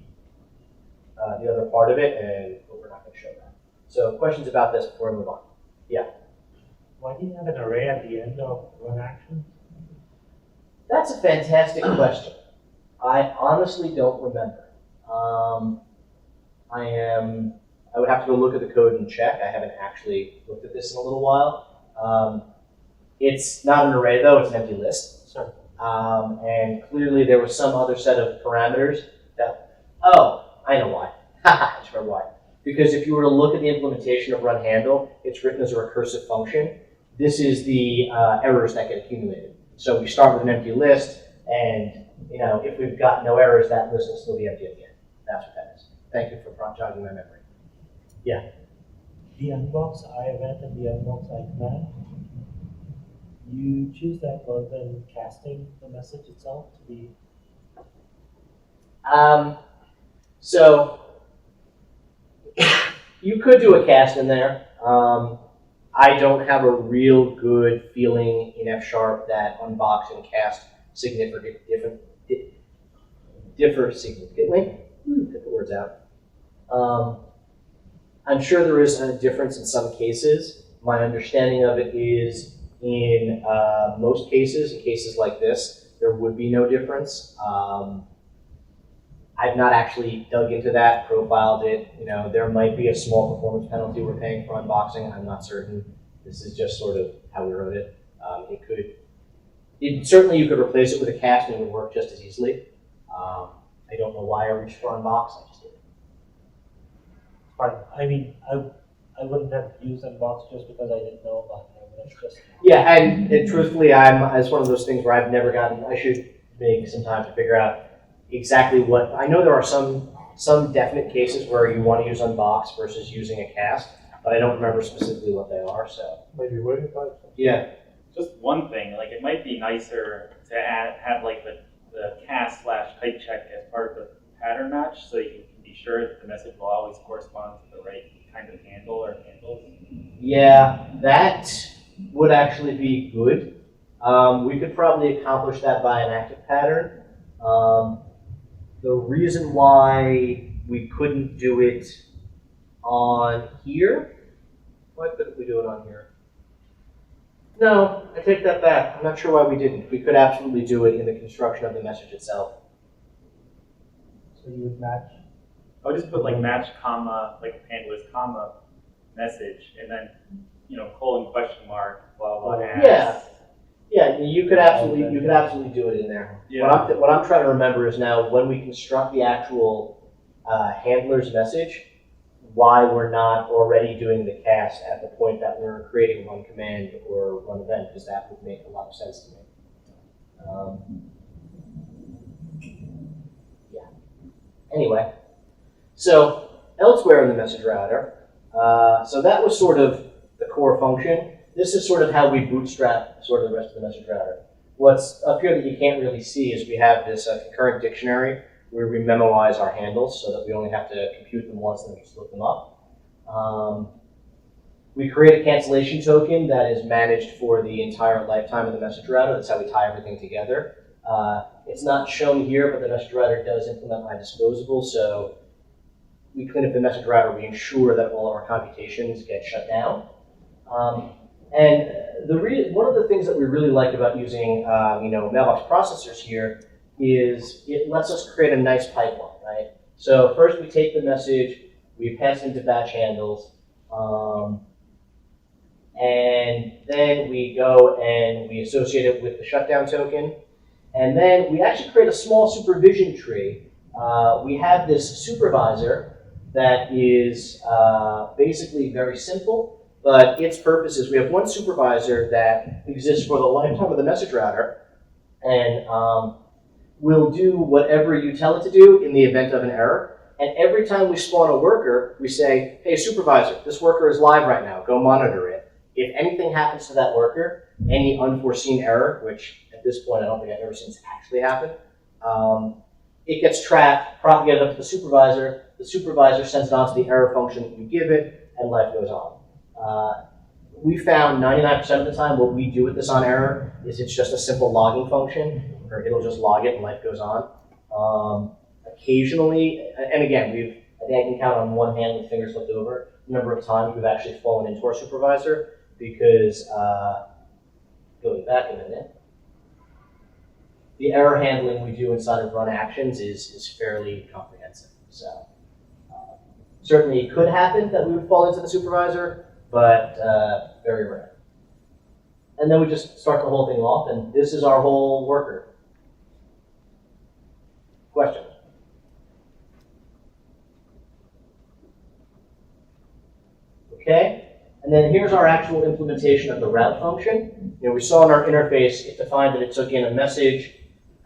the other part of it, and we're not going to show that. So questions about this before we move on? Yeah. Why do you have an array at the end of run action? That's a fantastic question. I honestly don't remember. I would have to go look at the code and check. I haven't actually looked at this in a little while. It's not an array though, it's an empty list. Sure. And clearly there was some other set of parameters that, oh, I know why. I just remember why. Because if you were to look at the implementation of run handle, it's written as a recursive function. This is the errors that get accumulated. So we start with an empty list, and if we've got no errors, that list will still be empty at the end. That's what that is. Thank you for jogging my memory. Yeah. The unbox I event and the unbox I command, you choose that rather than casting the message itself to be. So you could do a cast in there. I don't have a real good feeling in F# that unbox and cast differ significantly. Get the words out. I'm sure there is a difference in some cases. My understanding of it is in most cases, in cases like this, there would be no difference. I've not actually dug into that, profiled it. There might be a small performance penalty we're paying for unboxing. I'm not certain. This is just sort of how we wrote it. Certainly you could replace it with a cast and it would work just as easily. I don't know why I reached for unbox. I just did. Fine. I mean, I wouldn't have used unbox just because I didn't know about it. That's just. Yeah, and truthfully, it's one of those things where I've never gotten. I should make some time to figure out exactly what. I know there are some definite cases where you want to use unbox versus using a cast, but I don't remember specifically what they are. So Maybe waiting time. yeah. Just one thing, like it might be nicer to have like the cast/type check as part of the pattern match, so you can be sure that the message will always correspond to the right kind of handle or handles. Yeah, that would actually be good. We could probably accomplish that by an active pattern. The reason why we couldn't do it on here, why couldn't we do it on here? No, I take that back. I'm not sure why we didn't. We could absolutely do it in the construction of the message itself. So you would match. I would just put like match comma, like handle is comma message, and then colon question mark blah blah. Yeah. Yeah, you could absolutely do it in there. Yeah. What I'm trying to remember is now when we construct the actual handler's message, why we're not already doing the cast at the point that we're creating one command or one event, because that would make a lot of sense to me. Yeah. Anyway, so elsewhere in the message router, so that was sort of the core function. This is sort of how we bootstrap sort of the rest of the message router. What's up here that you can't really see is we have this concurrent dictionary where we memoize our handles so that we only have to compute them once and then just look them up. We create a cancellation token that is managed for the entire lifetime of the message router. That's how we tie everything together. It's not shown here, but the message router does implement iDisposable, so we clean up the message router, we ensure that all of our computations get shut down. And one of the things that we really like about using mailbox processors here is it lets us create a nice pipeline, right? So first we take the message, we pass it into batch handles, and then we go and we associate it with the shutdown token. And then we actually create a small supervision tree. We have this supervisor that is basically very simple, but its purpose is we have one supervisor that exists for the lifetime of the message router, and will do whatever you tell it to do in the event of an error. And every time we spawn a worker, we say, hey, supervisor, this worker is live right now. Go monitor it. If anything happens to that worker, any unforeseen error, which at this point I don't think I've ever seen this actually happen, it gets tracked, propagated up to the supervisor sends it on to the error function that you give it, and life goes on. We found 99% of the time what we do with this on error is it's just a simple logging function, or it'll just log it and life goes on. Occasionally, and again, I think I can count on one hand with fingers flipped over the number of times we've actually fallen into our supervisor because, going back a minute, the error handling we do inside of run actions is fairly comprehensive. So certainly it could happen that we would fall into the supervisor, but very rare. And then we just start the whole thing off, and this is our whole worker. Question? Okay, and then here's our actual implementation of the route function. We saw in our interface, it defined that it took in a message,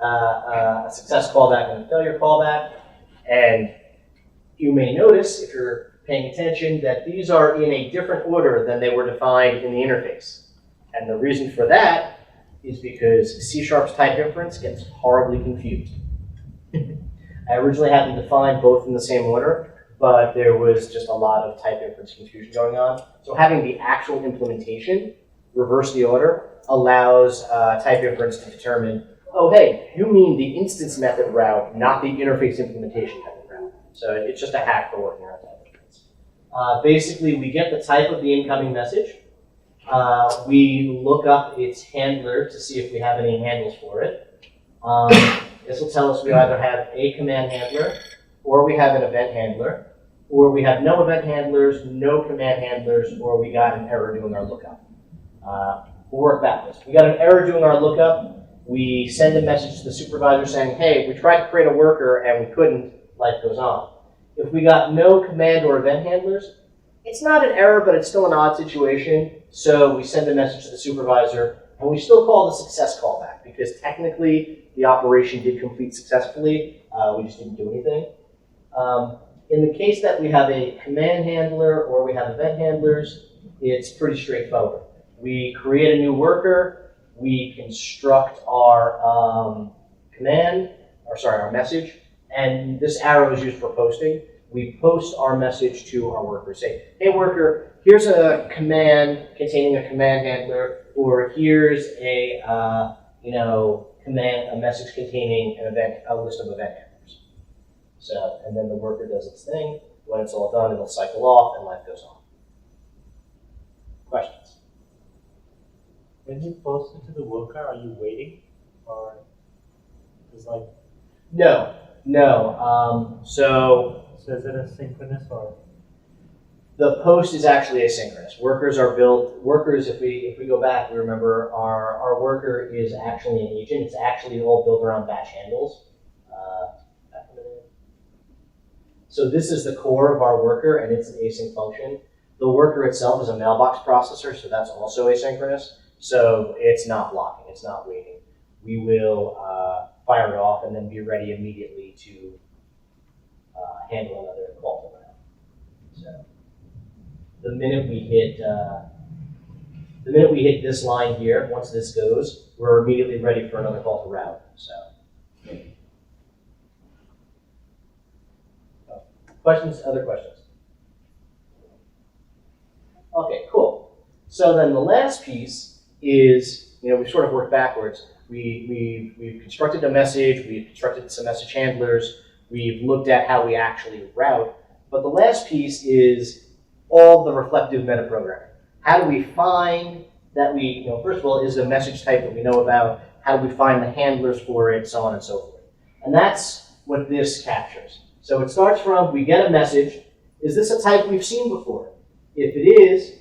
a success callback, and a failure callback. And you may notice, if you're paying attention, that these are in a different order than they were defined in the interface. And the reason for that is because C-sharp's type inference gets horribly confused. I originally had them defined both in the same order, but there was just a lot of type inference confusion going on. So having the actual implementation reverse the order allows type inference to determine, oh, hey, you mean the instance method route, not the interface implementation method route. So it's just a hack for working around type inference. Basically, we get the type of the incoming message. We look up its handler to see if we have any handles for it. This will tell us we either have a command handler, or we have an event handler, or we have no event handlers, no command handlers, or we got an error doing our lookup. We'll work backwards. We got an error doing our lookup. We send a message to the supervisor saying, hey, we tried to create a worker and we couldn't, life goes on. If we got no command or event handlers, it's not an error, but it's still an odd situation. So we send a message to the supervisor, and we still call the success callback because technically the operation did complete successfully. We just didn't do anything. In the case that we have a command handler or we have event handlers, it's pretty straightforward. We create a new worker, we construct our our message, and this arrow is used for posting. We post our message to our worker. Say, hey worker, here's a command containing a command handler, or here's a a message containing an event, a list of event handlers. So, and then the worker does its thing. When it's all done, it'll cycle off and life goes on. Questions? When you post it to the worker, are you waiting? Or is like No. So is it asynchronous or the post is actually asynchronous. Workers are built. Workers, if we go back, we remember our worker is actually an agent. It's actually all built around batch handles. Back a minute. So this is the core of our worker, and it's an async function. The worker itself is a mailbox processor, so that's also asynchronous. So it's not blocking. It's not waiting. We will fire it off and then be ready immediately to handle another call to route. So the minute we hit this line here, once this goes, we're immediately ready for another call to route. So questions? Other questions? Okay, cool. So then the last piece is, we sort of worked backwards. We've constructed a message, we've constructed some message handlers, we've looked at how we actually route, but the last piece is all the reflective metaprogramming. How do we find that first of all, is it a message type that we know about? How do we find the handlers for it, so on and so forth? And that's what this captures. So it starts from, we get a message, is this a type we've seen before? If it is,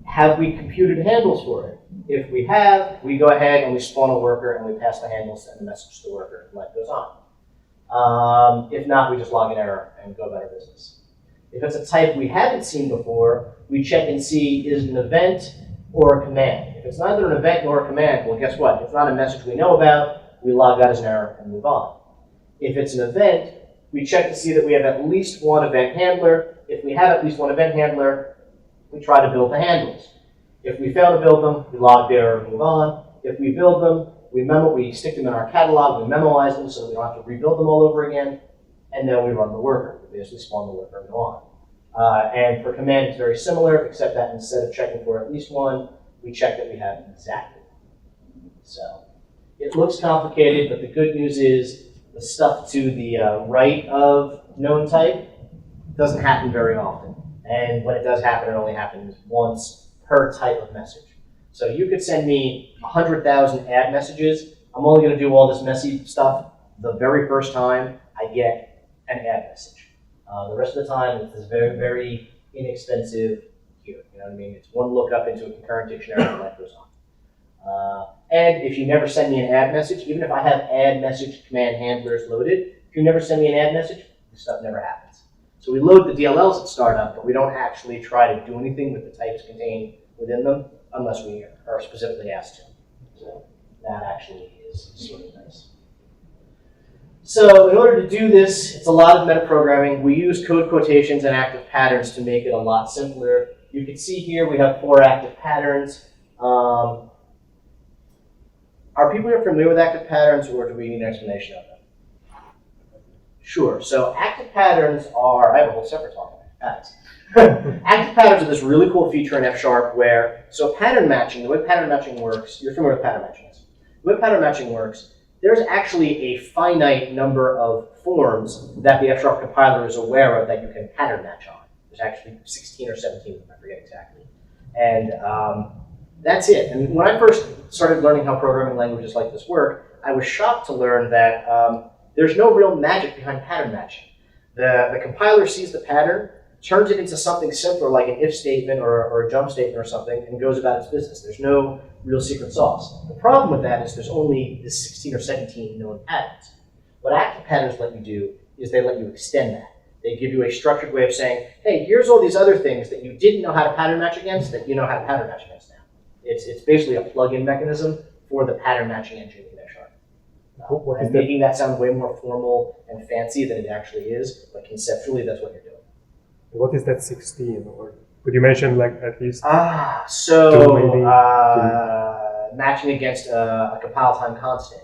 have we computed handles for it? If we have, we go ahead and we spawn a worker and we pass the handles and the message to the worker, and life goes on. If not, we just log an error and go about our business. If it's a type we haven't seen before, we check and see, is it an event or a command? If it's neither an event nor a command, well, guess what? It's not a message we know about, we log out as an error and move on. If it's an event, we check to see that we have at least one event handler. If we have at least one event handler, we try to build the handles. If we fail to build them, we log the error and move on. If we build them, we stick them in our catalog, we memorize them so we don't have to rebuild them all over again, and then we run the worker. We basically spawn the worker and go on. And for command, it's very similar, except that instead of checking for at least one, we check that we have exactly one. So it looks complicated, but the good news is the stuff to the right of known type doesn't happen very often. And when it does happen, it only happens once per type of message. So you could send me 100,000 add messages. I'm only going to do all this messy stuff the very first time I get an add message. The rest of the time, it's this very, very inexpensive here. You know what I mean? It's one lookup into a concurrent dictionary and life goes on. And if you never send me an add message, even if I have add message command handlers loaded, if you never send me an add message, this stuff never happens. So we load the DLLs at startup, but we don't actually try to do anything with the types contained within them unless we are specifically asked to. So that actually is sort of nice. So in order to do this, it's a lot of metaprogramming. We use code quotations and active patterns to make it a lot simpler. You can see here we have 4 active patterns. Are people here familiar with active patterns, or do we need an explanation of them? Sure. So active patterns are, I have a whole separate talk about patterns. Active patterns are this really cool feature in F# where, so pattern matching, the way pattern matching works, you're familiar with pattern matching. The way pattern matching works, there's actually a finite number of forms that the F# compiler is aware of that you can pattern match on. There's actually 16 or 17, I forget exactly. And that's it. And when I first started learning how programming languages like this work, I was shocked to learn that there's no real magic behind pattern matching. The compiler sees the pattern, turns it into something simpler like an if statement or a jump statement or something, and goes about its business. There's no real secret sauce. The problem with that is there's only this 16 or 17 known patterns. What active patterns let you do is they let you extend that. They give you a structured way of saying, hey, here's all these other things that you didn't know how to pattern match against that you know how to pattern match against now. It's basically a plug-in mechanism for the pattern matching engine in F#. And making that sound way more formal and fancy than it actually is, but conceptually that's what you're doing. What is that 16? Or could you mention like at least? Matching against a compile time constant,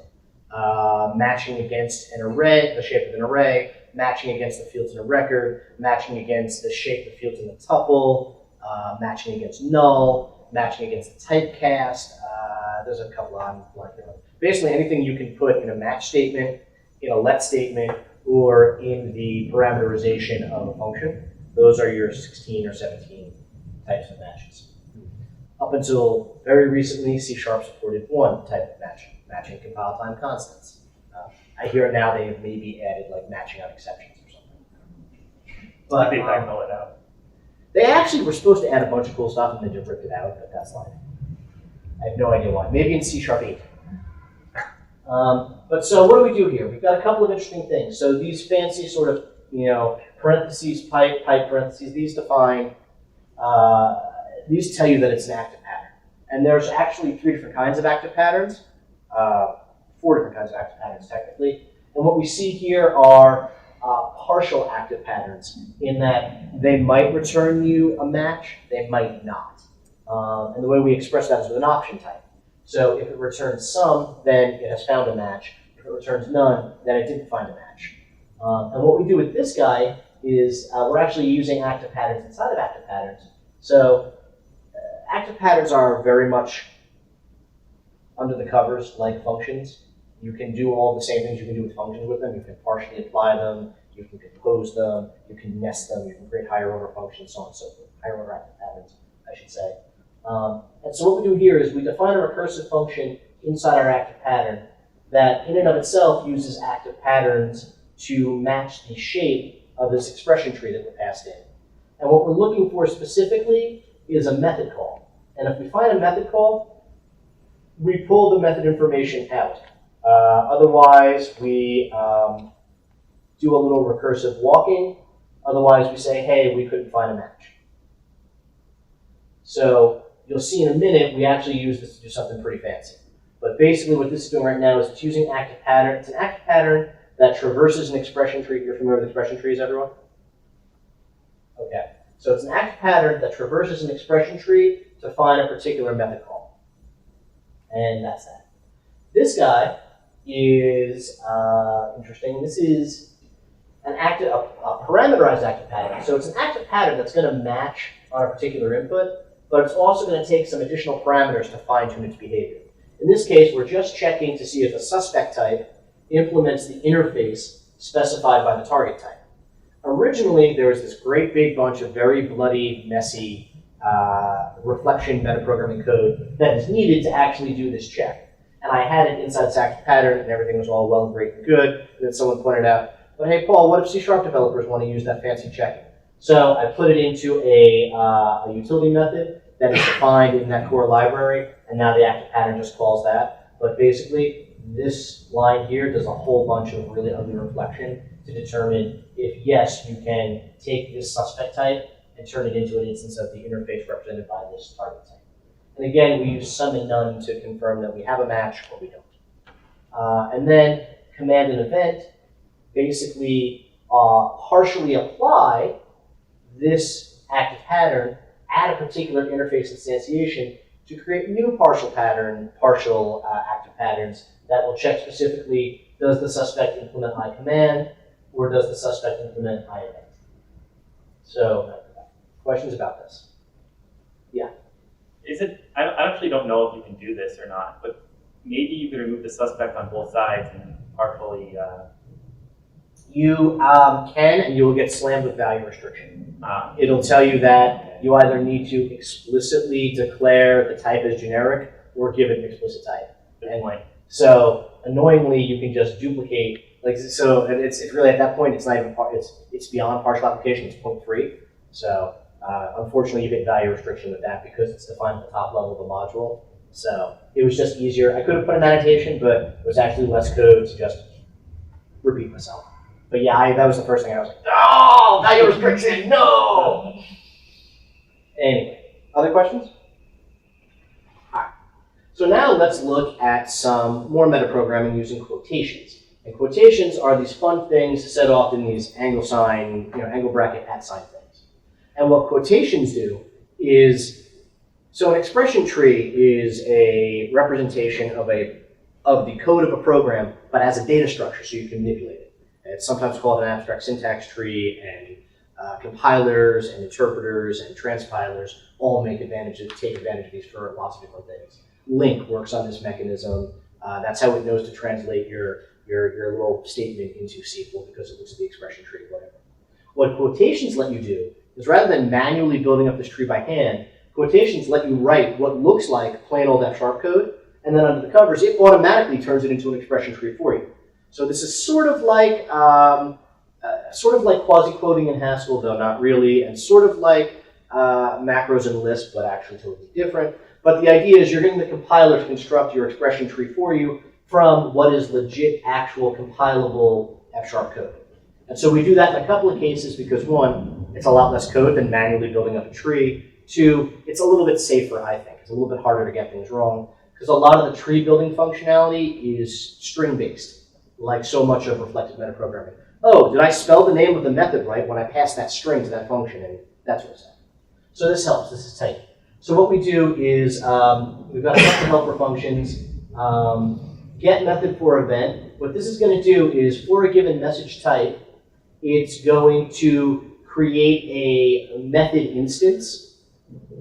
matching against an array, the shape of an array, matching against the fields in a record, matching against the shape of fields in the tuple, matching against null, matching against the typecast. There's a couple on basically anything you can put in a match statement, in a let statement, or in the parameterization of a function. Those are your 16 or 17 types of matches. Up until very recently, C# supported one type of matching compile time constants. I hear now they've maybe added like matching out exceptions or something. But they backfill it out. They actually were supposed to add a bunch of cool stuff and they just ripped it out, but that's life. I have no idea why. Maybe in C# 8. But so what do we do here? We've got a couple of interesting things. So these fancy sort of, parentheses, pipe parentheses, these define, these tell you that it's an active pattern. And there's actually 3 different kinds of active patterns, 4 different kinds of active patterns technically. And what we see here are partial active patterns in that they might return you a match, they might not. And the way we express that is with an option type. So if it returns some, then it has found a match. If it returns none, then it didn't find a match. And what we do with this guy is we're actually using active patterns inside of active patterns. So active patterns are very much under the covers like functions. You can do all the same things you can do with functions with them. You can partially apply them, you can compose them, you can nest them, you can create higher order functions, so on and so forth. Higher order active patterns, I should say. And so what we do here is we define a recursive function inside our active pattern that in and of itself uses active patterns to match the shape of this expression tree that we passed in. And what we're looking for specifically is a method call. And if we find a method call, we pull the method information out. Otherwise, we do a little recursive walking. Otherwise, we say, hey, we couldn't find a match. So you'll see in a minute, we actually use this to do something pretty fancy. But basically what this is doing right now is it's using active pattern. It's an active pattern that traverses an expression tree. You're familiar with expression trees, everyone? Okay. So it's an active pattern that traverses an expression tree to find a particular method call. And that's that. This guy is interesting. This is an active, a parameterized active pattern. So it's an active pattern that's going to match on a particular input, but it's also going to take some additional parameters to fine-tune its behavior. In this case, we're just checking to see if a suspect type implements the interface specified by the target type. Originally, there was this great big bunch of very bloody, messy reflection metaprogramming code that is needed to actually do this check. And I had it inside this active pattern, and everything was all well and great and good. And then someone pointed out, but hey, Paul, what if C# developers want to use that fancy checking? So I put it into a utility method that is defined in that core library, and now the active pattern just calls that. But basically, this line here does a whole bunch of really ugly reflection to determine if, yes, you can take this suspect type and turn it into an instance of the interface represented by this target type. And again, we use some and none to confirm that we have a match or we don't. And then command and event basically partially apply this active pattern at a particular interface instantiation to create new partial active patterns that will check specifically, does the suspect implement iCommand or does the suspect implement iEvent? So, questions about this? Yeah. I actually don't know if you can do this or not, but maybe you can remove the suspect on both sides and partially. You can, and you will get slammed with value restriction. It'll tell you that you either need to explicitly declare the type as generic or give it an explicit type. And so annoyingly, you can just duplicate. So it's really at that point it's not even it's beyond partial application. It's 0.3. So unfortunately, you get value restriction with that because it's defined at the top level of the module. So it was just easier. I could have put an annotation, but it was actually less code to just repeat myself. But yeah, that was the first thing I was like, no, value restriction, no! Anyway, other questions? All right. So now let's look at some more metaprogramming using quotations. And quotations are these fun things set off in these angle sign, angle bracket @ sign things. And what quotations do is, so an expression tree is a representation of the code of a program, but as a data structure, so you can manipulate it. It's sometimes called an abstract syntax tree, and compilers and interpreters and transpilers all take advantage of these for lots of different things. LINQ works on this mechanism. That's how it knows to translate your little statement into SQL because it looks at the expression tree, whatever. What quotations let you do is rather than manually building up this tree by hand, quotations let you write what looks like plain old F# code, and then under the covers, it automatically turns it into an expression tree for you. So this is sort of like quasi-quoting in Haskell, though not really, and sort of like macros in Lisp, but actually totally different. But the idea is you're getting the compiler to construct your expression tree for you from what is legit, actual, compilable F# code. And so we do that in a couple of cases because, one, it's a lot less code than manually building up a tree. Two, it's a little bit safer, I think. It's a little bit harder to get things wrong because a lot of the tree building functionality is string-based, like so much of reflective metaprogramming. Oh, did I spell the name of the method right when I passed that string to that function? And that sort of stuff. So this helps. This is tight. So what we do is we've got a couple of helper functions. Get method for event. What this is going to do is for a given message type, it's going to create a method instance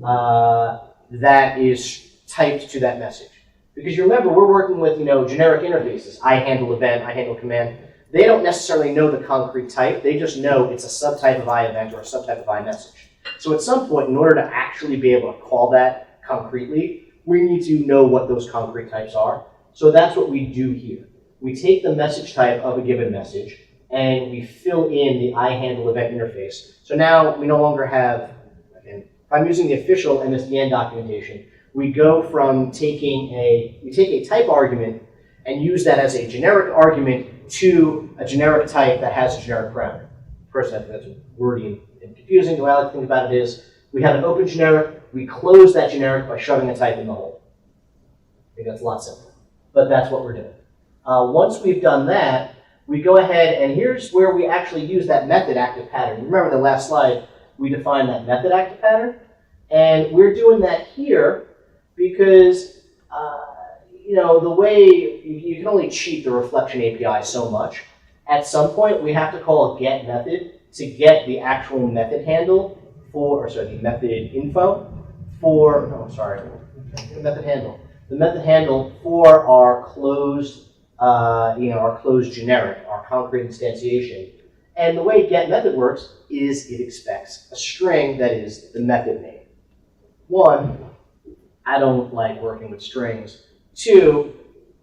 that is typed to that message. Because you remember, we're working with generic interfaces. I handle event, I handle command. They don't necessarily know the concrete type. They just know it's a subtype of iEvent or a subtype of iMessage. So at some point, in order to actually be able to call that concretely, we need to know what those concrete types are. So that's what we do here. We take the message type of a given message, and we fill in the iHandleEvent interface. So now we no longer have, again, if I'm using the official MSDN documentation, we go from we take a type argument and use that as a generic argument to a generic type that has a generic parameter. First, I think that's wordy and confusing. The way I like to think about it is we have an open generic, we close that generic by shoving a type in the hole. I think that's a lot simpler, but that's what we're doing. Once we've done that, we go ahead and here's where we actually use that method active pattern. Remember the last slide, we define that method active pattern. And we're doing that here because, the way you can only cheat the reflection API so much. At some point, we have to call a get method to get the actual method handle the method info the method handle. The method handle for our closed, our closed generic, our concrete instantiation. And the way get method works is it expects a string that is the method name. 1, I don't like working with strings. 2,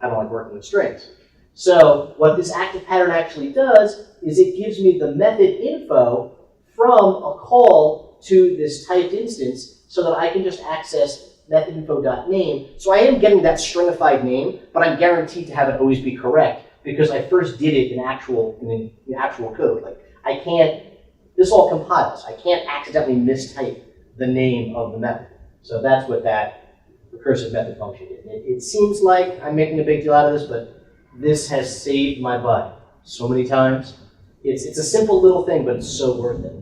I don't like working with strings. So what this active pattern actually does is it gives me the method info from a call to this typed instance so that I can just access methodinfo.name. So I am getting that stringified name, but I'm guaranteed to have it always be correct because I first did it in actual code. Like I can't, this all compiles. I can't accidentally mistype the name of the method. So that's what that recursive method function did. It seems like I'm making a big deal out of this, but this has saved my butt so many times. It's a simple little thing, but it's so worth it.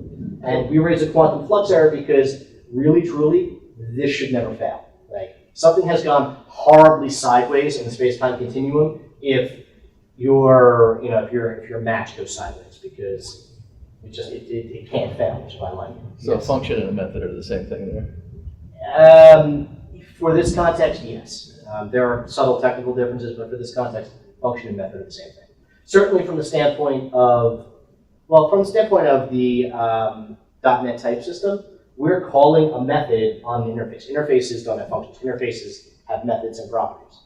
And we raise a quantum flux error because really, truly, this should never fail. Like something has gone horribly sideways in the space-time continuum if your match goes sideways because it can't fail, which is why I like it. So a function and a method are the same thing there? For this context, yes. There are subtle technical differences, but for this context, function and method are the same thing. Certainly from the standpoint of, the .NET type system, we're calling a method on the interface. Interfaces don't have functions. Interfaces have methods and properties.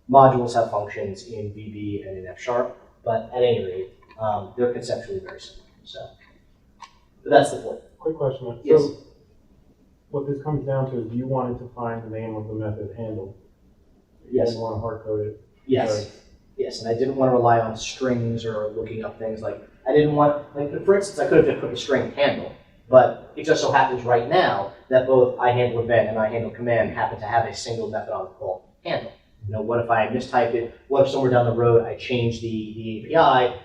Modules have functions in VB and in F#, but at any rate, they're conceptually very similar. So that's the point. Quick question. Yes. So what this comes down to is you wanted to find the name of the method handle. You Yes. didn't want to hard code it. Yes. Right. Yes, and I didn't want to rely on strings or looking up things like, I didn't want, for instance, I could have just put a string handle, but it just so happens right now that both iHandle and iHandle happen to have a single method on the call handle. What if I mistyped it? What if somewhere down the road I changed the API?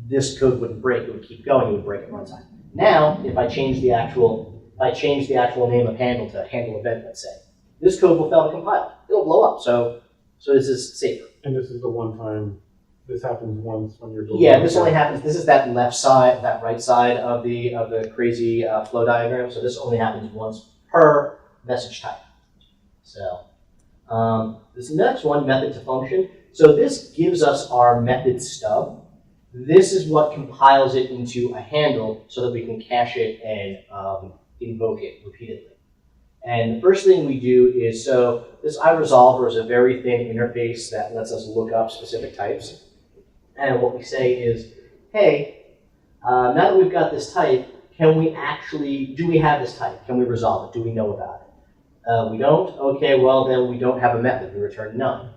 This code wouldn't break, it would keep going, it would break at runtime. Now, if I change the actual name of handle to handle event, let's say, this code will fail to compile. It'll blow up, so this is safer. And this is the one time, this happens once when you're building. Yeah, this only happens, this is that left side, that right side of the crazy flow diagram, so this only happens once per message type. So, this next one, method to function. So this gives us our method stub. This is what compiles it into a handle so that we can cache it and invoke it repeatedly. And the first thing we do is, so this iResolver is a very thin interface that lets us look up specific types. And what we say is, hey, now that we've got this type, do we have this type? Can we resolve it? Do we know about it? We don't? Okay, well then we don't have a method. We return none.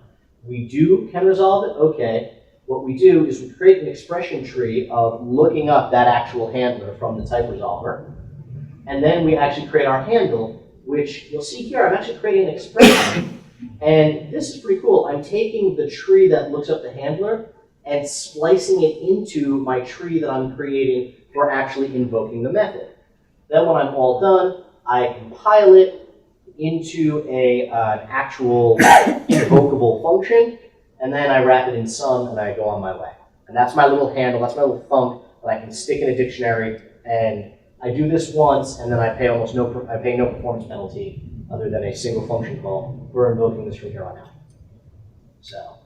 We can resolve it? Okay. What we do is we create an expression tree of looking up that actual handler from the type resolver. And then we actually create our handle, which you'll see here, I'm actually creating an expression. And this is pretty cool. I'm taking the tree that looks up the handler and splicing it into my tree that I'm creating for actually invoking the method. Then when I'm all done, I compile it into an actual invocable function, and then I wrap it in sum and I go on my way. And that's my little handle, that's my little func that I can stick in a dictionary, and I do this once, and then I pay no performance penalty other than a single function call for invoking this from here on out. So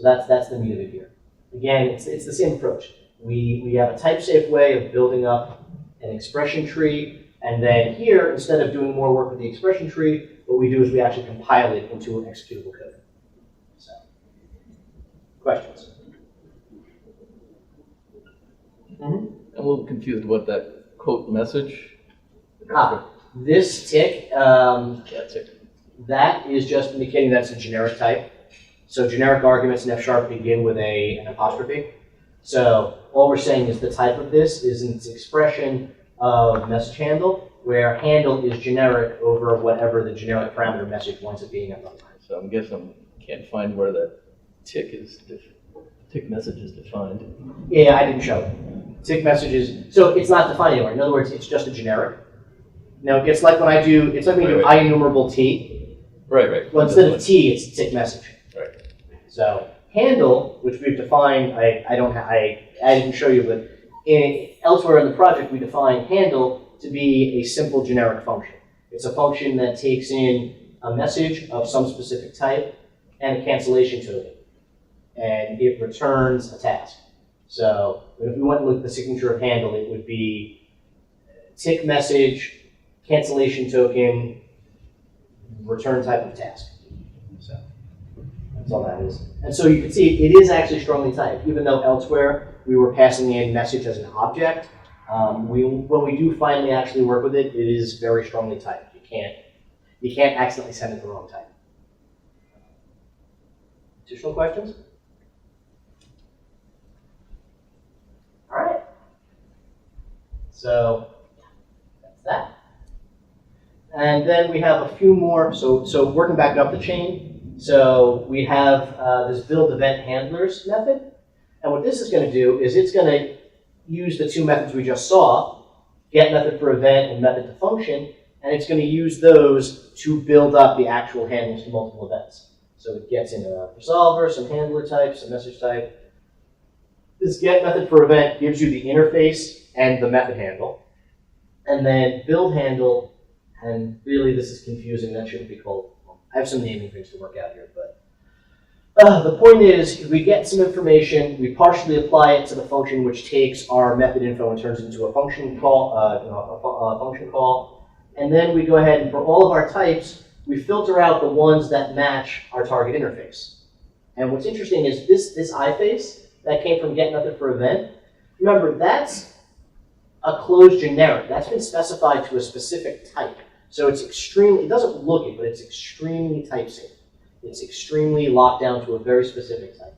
that's the meat of it here. Again, it's the same approach. We have a type-safe way of building up an expression tree, and then here, instead of doing more work with the expression tree, what we do is we actually compile it into an executable code. So, questions? I'm a little confused what that quote message. This tick, Tick. that is just indicating that it's a generic type. So generic arguments in F# begin with an apostrophe. So all we're saying is the type of this is its expression of message handle, where handle is generic over whatever the generic parameter message winds up being at runtime. So I'm guessing I can't find where that tick message is defined. Yeah, I didn't show it. Tick messages, so it's not defined anywhere. In other words, it's just a generic. Now, it's like when I do, it's like when you do Right. IEnumerable T. Right. Well, instead of T, it's tick message. Right. So handle, which we've defined, I didn't show you, but elsewhere in the project, we define handle to be a simple generic function. It's a function that takes in a message of some specific type and a cancellation token, and it returns a task. So if we went and looked at the signature of handle, it would be tick message, cancellation token, return type of task. So that's all that is. And so you can see it is actually strongly typed, even though elsewhere we were passing in message as an object. When we do finally actually work with it, it is very strongly typed. You can't accidentally send it the wrong type. Additional questions? All right. So that's that. And then we have a few more. So working back up the chain. So we have this build event handlers method. And what this is going to do is it's going to use the two methods we just saw, get method for event and method to function, and it's going to use those to build up the actual handles to multiple events. So it gets in a resolver, some handler type, some message type. This get method for event gives you the interface and the method handle. And then build handle, and really this is confusing, that shouldn't be called, I have some naming things to work out here, but the point is, we get some information, we partially apply it to the function which takes our method info and turns it into a function call, a function call, and then we go ahead and for all of our types, we filter out the ones that match our target interface. And what's interesting is this iFace that came from get method for event, remember that's a closed generic. That's been specified to a specific type. So it's extremely, it doesn't look it, but it's extremely type safe. It's extremely locked down to a very specific type.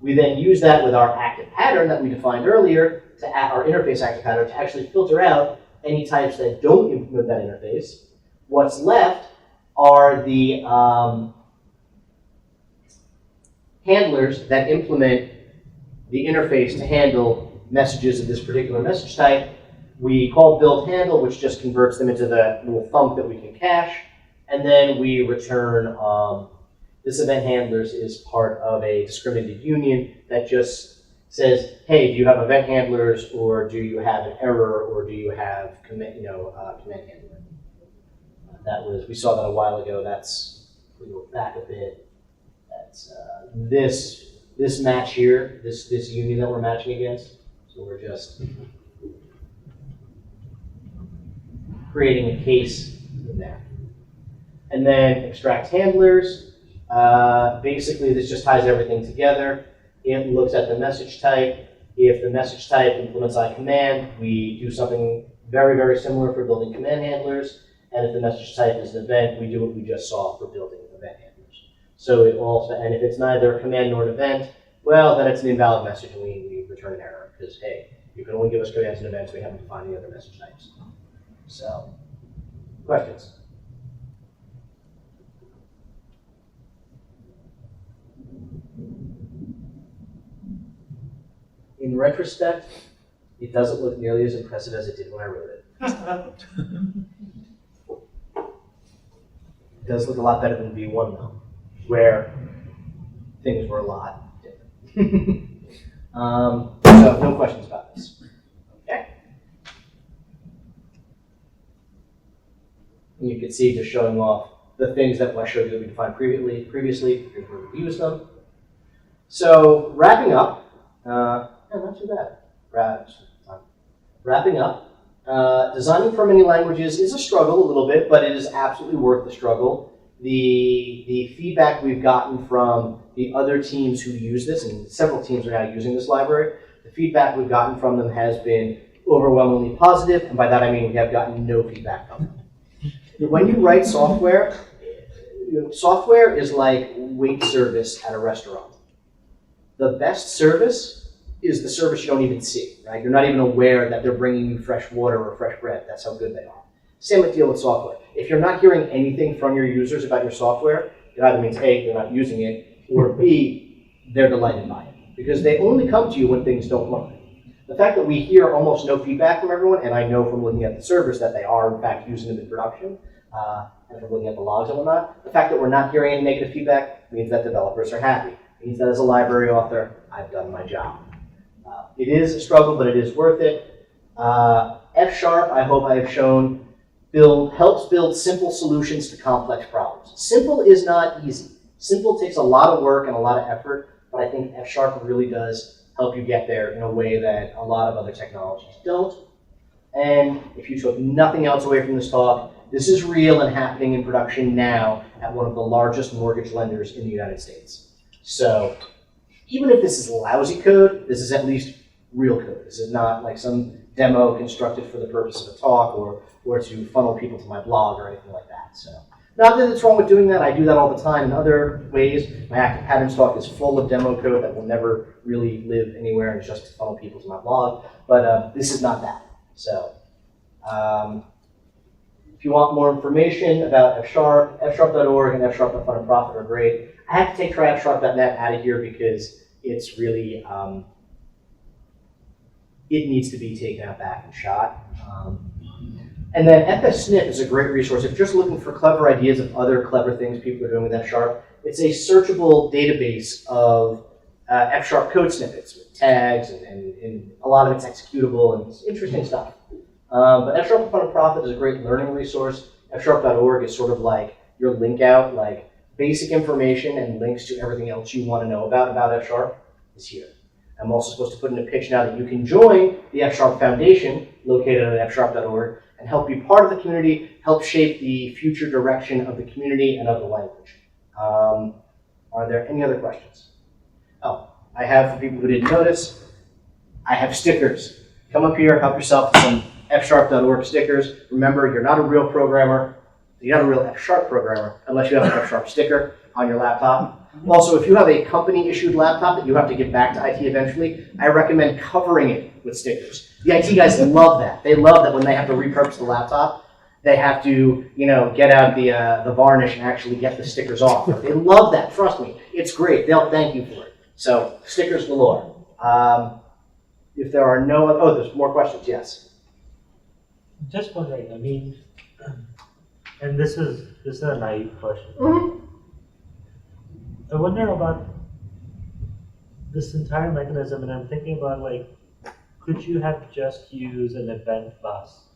We then use that with our active pattern that we defined earlier, to our interface active pattern, to actually filter out any types that don't implement that interface. What's left are the handlers that implement the interface to handle messages of this particular message type. We call build handle, which just converts them into the little thump that we can cache. And then we return, this event handlers is part of a discriminated union that just says, hey, do you have event handlers, or do you have an error, or do you have command handler? That was, we saw that a while ago. That's, we go back a bit. That's this match here, this union that we're matching against. So we're just creating a case in there. And then extract handlers. Basically, this just ties everything together. It looks at the message type. If the message type implements iCommand, we do something very, very similar for building command handlers. And if the message type is an event, we do what we just saw for building event handlers. So it also, and if it's neither a command nor an event, well, then it's an invalid message and we return an error because, hey, you can only give us commands and events, we haven't defined any other message types. So, questions? In retrospect, it doesn't look nearly as impressive as it did when I wrote it. It does look a lot better than V1 though, where things were a lot different. So no questions about this. Okay. And you can see just showing off the things that I showed you that we defined previously, here's where we use them. So wrapping up, not too bad. Wrapping up, designing for many languages is a struggle a little bit, but it is absolutely worth the struggle. The feedback we've gotten from the other teams who use this, and several teams are now using this library, the feedback we've gotten from them has been overwhelmingly positive, and by that I mean we have gotten no feedback from them. When you write software, software is like wait service at a restaurant. The best service is the service you don't even see, right? You're not even aware that they're bringing you fresh water or fresh bread. That's how good they are. Same with deal with software. If you're not hearing anything from your users about your software, it either means A, they're not using it, or B, they're delighted by it. Because they only come to you when things don't work. the fact that we hear almost no feedback from everyone, and I know from looking at the servers that they are in fact using them in production, and from looking at the logs and whatnot, the fact that we're not hearing any negative feedback means that developers are happy. It means that as a library author, I've done my job. It is a struggle, but it is worth it. F-sharp, I hope I have shown, helps build simple solutions to complex problems. Simple is not easy. Simple takes a lot of work and a lot of effort, but I think F-sharp really does help you get there in a way that a lot of other technologies don't. And if you took nothing else away from this talk, this is real and happening in production now at one of the largest mortgage lenders in the United States. So even if this is lousy code, this is at least real code. This is not like some demo constructed for the purpose of a talk or to funnel people to my blog or anything like that. So not that it's wrong with doing that. I do that all the time in other ways. My active patterns talk is full of demo code that will never really live anywhere and it's just to funnel people to my blog. But this is not that. So if you want more information about F-sharp, fsharp.org and fsharp.fun-and-profit are great. I have to take tryfsharp.net out of here because it's really, it needs to be taken out back and shot. And then FSNIP is a great resource. If you're just looking for clever ideas of other clever things people are doing with F-sharp, it's a searchable database of F-sharp code snippets with tags, and a lot of it's executable, and it's interesting stuff. But F-sharp Fun and Profit is a great learning resource. fsharp.org is sort of like your link out, like basic information and links to everything else you want to know about F-sharp is here. I'm also supposed to put in a pitch now that you can join the F-sharp Foundation, located at fsharp.org, and help be part of the community, help shape the future direction of the community and of the language. Are there any other questions? Oh, I have, for people who didn't notice, I have stickers. Come up here, help yourself to some fsharp.org stickers. Remember, you're not a real programmer, you're not a real F-sharp programmer unless you have an F-sharp sticker on your laptop. Also, if you have a company-issued laptop that you have to give back to IT eventually, I recommend covering it with stickers. The IT guys love that. They love that when they have to repurpose the laptop, they have to, get out the varnish and actually get the stickers off. They love that. Trust me, it's great. They'll thank you for it. So, stickers galore. If there are no other, there's more questions. Yes. Just wondering, I mean, and this is a naive question. Mm-hmm. I wonder about this entire mechanism, and I'm thinking about, like, could you have just used an event bus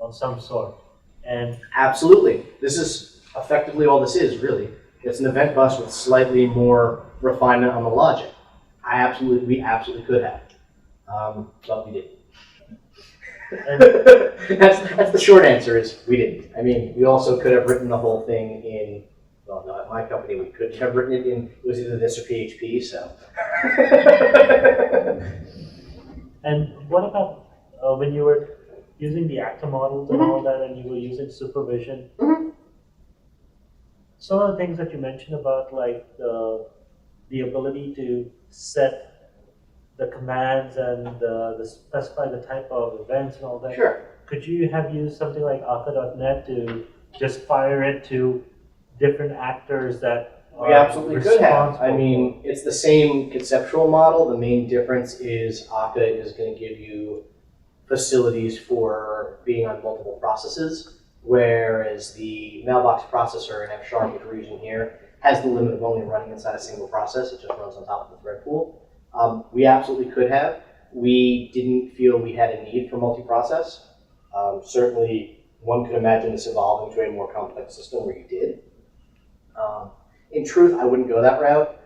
of some sort? And Absolutely. This is effectively all this is, really. It's an event bus with slightly more refinement on the logic. We absolutely could have. But we didn't. That's the short answer is we didn't. I mean, we also could have written the whole thing in, well, no, at my company we could have written it in, it was either this or PHP, so. And what about when you were using the actor models and all that, and you were using supervision? Some of the things that you mentioned about, like, the ability to set the commands and specify the type of events and all that. Sure. Could you have used something like Akka.net to just fire it to different actors that We absolutely could have. responsible I mean, it's the same conceptual model. The main difference is Akka is going to give you facilities for being on multiple processes, whereas the mailbox processor in F-sharp, which we're using here, has the limit of only running inside a single process. It just runs on top of the thread pool. We absolutely could have. We didn't feel we had a need for multi-process. Certainly, one could imagine this evolving to a more complex system where you did. In truth, I wouldn't go that route.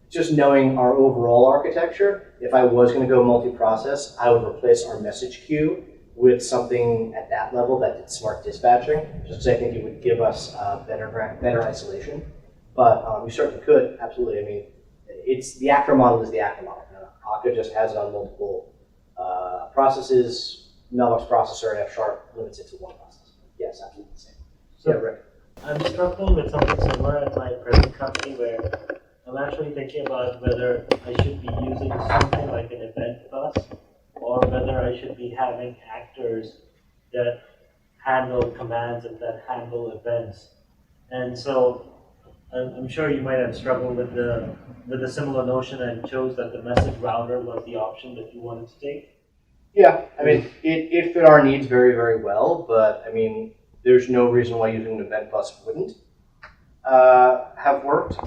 Just knowing our overall architecture, if I was going to go multi-process, I would replace our message queue with something at that level that did smart dispatching, just because I think it would give us better isolation. But we certainly could, absolutely. I mean, it's the actor model is the actor model. Akka just has it on multiple processes. Mailbox processor and F-sharp limits it to one process. Yes, absolutely the same. So Yeah, Rick. I'm struggling with something similar at my present company where I'm actually thinking about whether I should be using something like an event bus or whether I should be having actors that handle commands and that handle events. And so I'm sure you might have struggled with the similar notion and chose that the message router was the option that you wanted to take. Yeah, I mean, it fit our needs very, very well, but I mean, there's no reason why using an event bus wouldn't have worked.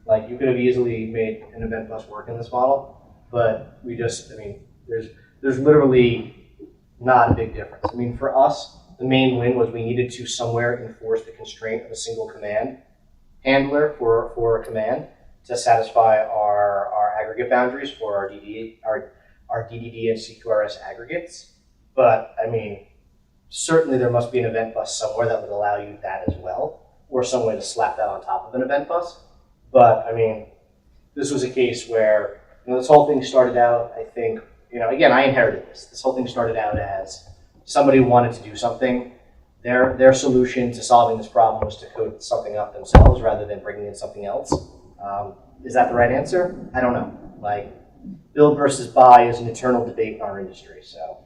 Like, you could have easily made an event bus work in this model, but we just, I mean, there's literally not a big difference. I mean, for us, the main win was we needed to somewhere enforce the constraint of a single command handler for a command to satisfy our aggregate boundaries for our DDD and CQRS aggregates. But I mean, certainly there must be an event bus somewhere that would allow you that as well, or some way to slap that on top of an event bus. But I mean, this was a case where, you know, this whole thing started out, I think, you know, again, I inherited this. This whole thing started out as somebody wanted to do something. Their solution to solving this problem was to code something up themselves rather than bringing in something else. Is that the right answer? I don't know. Like, build versus buy is an eternal debate in our industry. So,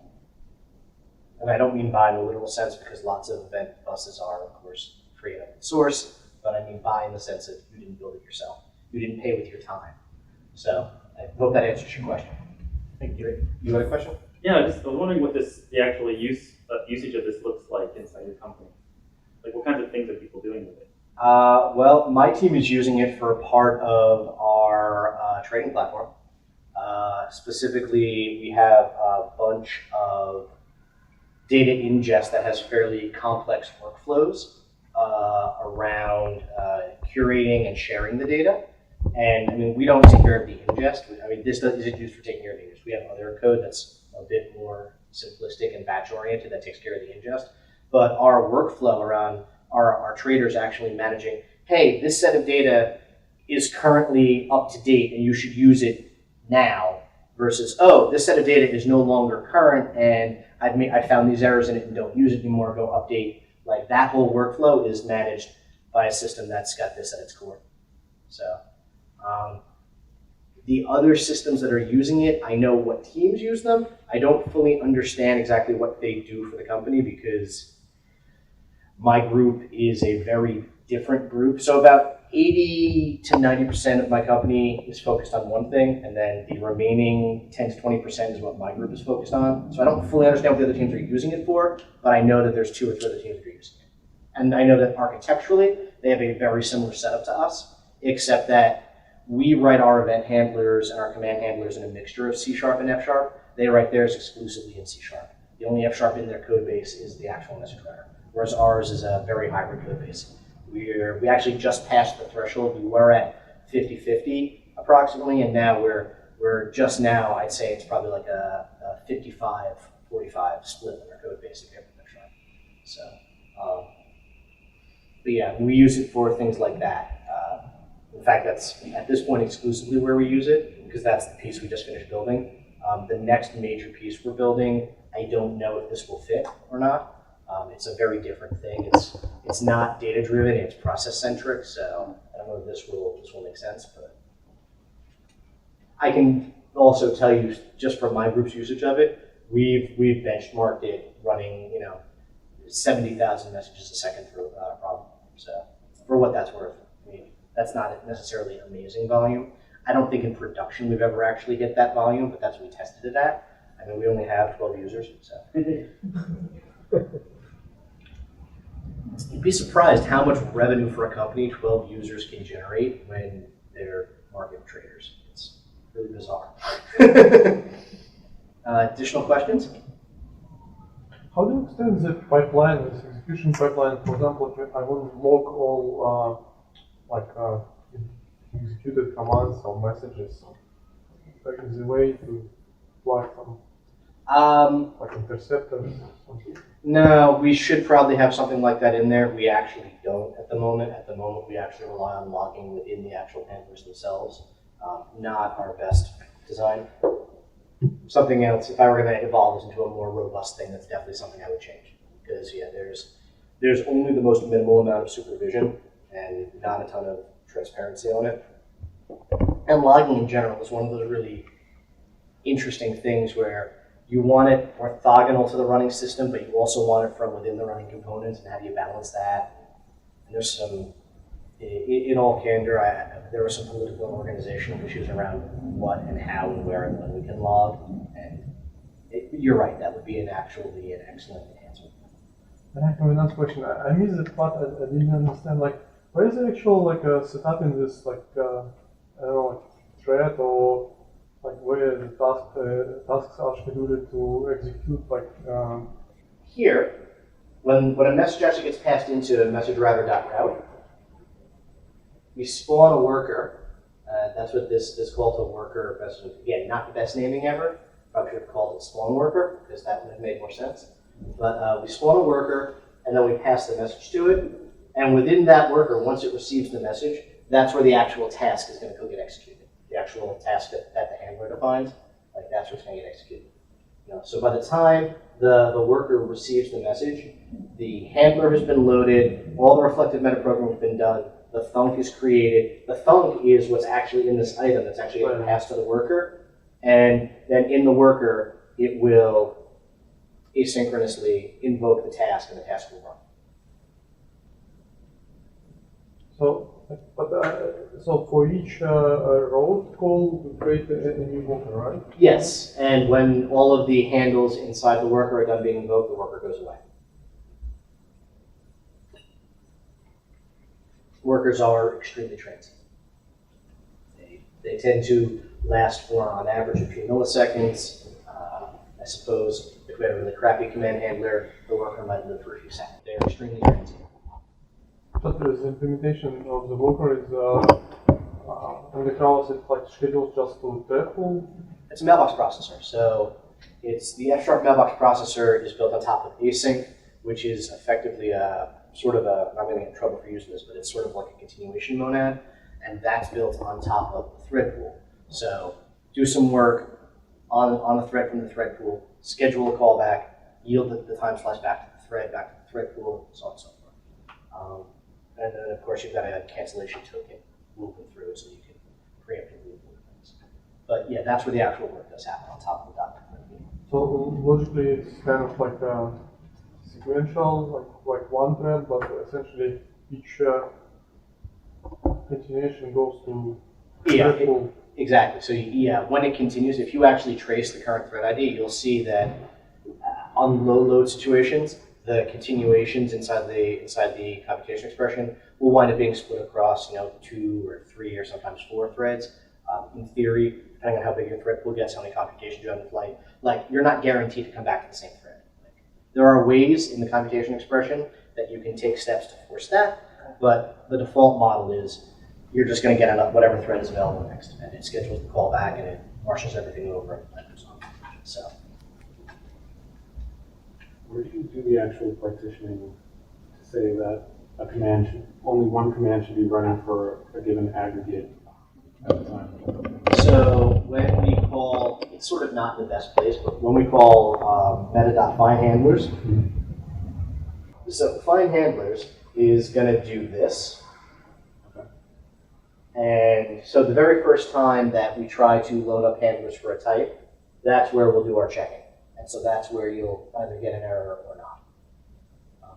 and I don't mean buy in the literal sense, because lots of event buses are, of course, free and open source. But I mean buy in the sense that you didn't build it yourself. You didn't pay with your time. So I hope that answers your question. Thank you. You had a question? Yeah, I was wondering what the actual usage of this looks like inside your company. Like, what kinds of things are people doing with it? Well, my team is using it for a part of our trading platform. Specifically, we have a bunch of data ingest that has fairly complex workflows around curating and sharing the data. And I mean, we don't take care of the ingest. I mean, this isn't used for taking care of the ingest. We have other code that's a bit more simplistic and batch oriented that takes care of the ingest. But our workflow around our traders actually managing, hey, this set of data is currently up to date and you should use it now, versus, oh, this set of data is no longer current and I found these errors in it and don't use it anymore, go update. Like, that whole workflow is managed by a system that's got this at its core. So the other systems that are using it, I know what teams use them. I don't fully understand exactly what they do for the company, because my group is a very different group. So about 80 to 90% of my company is focused on one thing, and then the remaining 10 to 20% is what my group is focused on. So I don't fully understand what the other teams are using it for, but I know that there's 2 or 3 other teams that are using it. And I know that architecturally, they have a very similar setup to us, except that we write our event handlers and our command handlers in a mixture of C# and F#. They write theirs exclusively in C#. The only F# in their code base is the actual MessageRouter, whereas ours is a very hybrid code base. We actually just passed the threshold. We were at 50-50 approximately, and now we're just now, I'd say it's probably like a 55-45 split in our code base compared to F#. So, but yeah, we use it for things like that. In fact, that's at this point exclusively where we use it, because that's the piece we just finished building. The next major piece we're building, I don't know if this will fit or not. It's a very different thing. It's not data driven, it's process centric. So I don't know if this will make sense, but I can also tell you, just from my group's usage of it, we've benchmarked it running 70,000 messages a second through without a problem. So for what that's worth, I mean, that's not necessarily amazing volume. I don't think in production we've ever actually hit that volume, but that's what we tested it at. I mean, we only have 12 users, so. You'd be surprised how much revenue for a company 12 users can generate when they're market traders. It's really bizarre. Additional questions? How do you extend the pipeline, this execution pipeline? For example, if I want to log all executed commands or messages, there is a way to apply some like interceptors or something? No, we should probably have something like that in there. We actually don't at the moment. At the moment, we actually rely on logging within the actual handlers themselves. Not our best design. Something else, if I were going to evolve this into a more robust thing, that's definitely something I would change. Because yeah, there's only the most minimal amount of supervision and not a ton of transparency on it. And logging in general is one of those really interesting things where you want it orthogonal to the running system, but you also want it from within the running components, and how do you balance that? And there's some, in all candor, there were some political and organizational issues around what and how and where and when we can log. And you're right, that would be an excellent answer. And I have another question. I missed the part. I didn't understand. Like, what is the actual setup in this I don't know, like thread or like where the tasks are scheduled to execute? Here, when a message actually gets passed into MessageRouter.route, we spawn a worker. That's what this call to worker message. Again, not the best naming ever. Probably should have called it spawn worker because that would have made more sense. But we spawn a worker and then we pass the message to it. And within that worker, once it receives the message, that's where the actual task is going to go get executed. The actual task that the handler defines, that's what's going to get executed. So by the time the worker receives the message, the handler has been loaded, all the reflective metaprogramming has been done, the thunk is created. The thunk is what's actually in this item that's actually going to pass to the worker. And then in the worker, it will asynchronously invoke the task and the task will run. So for each road call, we create a new worker, right? Yes, and when all of the handles inside the worker are done being invoked, the worker goes away. Workers are extremely transient. They tend to last for, on average, a few milliseconds. I suppose if we had a really crappy command handler, the worker might live for a few seconds. They're extremely transient. But the implementation of the worker is in the cause it schedules just to thread pool. It's a mailbox processor. So it's the F-sharp mailbox processor is built on top of async, which is effectively sort of a, I'm going to get in trouble for using this, but it's sort of like a continuation monad, and that's built on top of the thread pool. So do some work on a thread from the thread pool, schedule a callback, yield the time slice back to the thread pool, so on and so forth. And then, of course, you've got a cancellation token looping through so you can preemptively loop things. But yeah, that's where the actual work does happen on top of the .NET. So logically, it's kind of like sequential, like one thread, but essentially each continuation goes to thread pool. Exactly. So yeah, when it continues, if you actually trace the current thread ID, you'll see that on low load situations, the continuations inside the computation expression will wind up being split across 2 or 3 or sometimes 4 threads. In theory, depending on how big your thread pool gets, how many computations you have in flight, you're not guaranteed to come back to the same thread. There are ways in the computation expression that you can take steps to force that, but the default model is you're just going to get whatever thread is available next, and it schedules the callback and it marshals everything over and goes on. So. Where do you do the actual partitioning to say that only one command should be running for a given aggregate at a time? So when we call, it's sort of not the best place, but when we call meta.find handlers, so find handlers is going to do this. Okay. And so the very first time that we try to load up handlers for a type, that's where we'll do our checking. And so that's where you'll either get an error or not.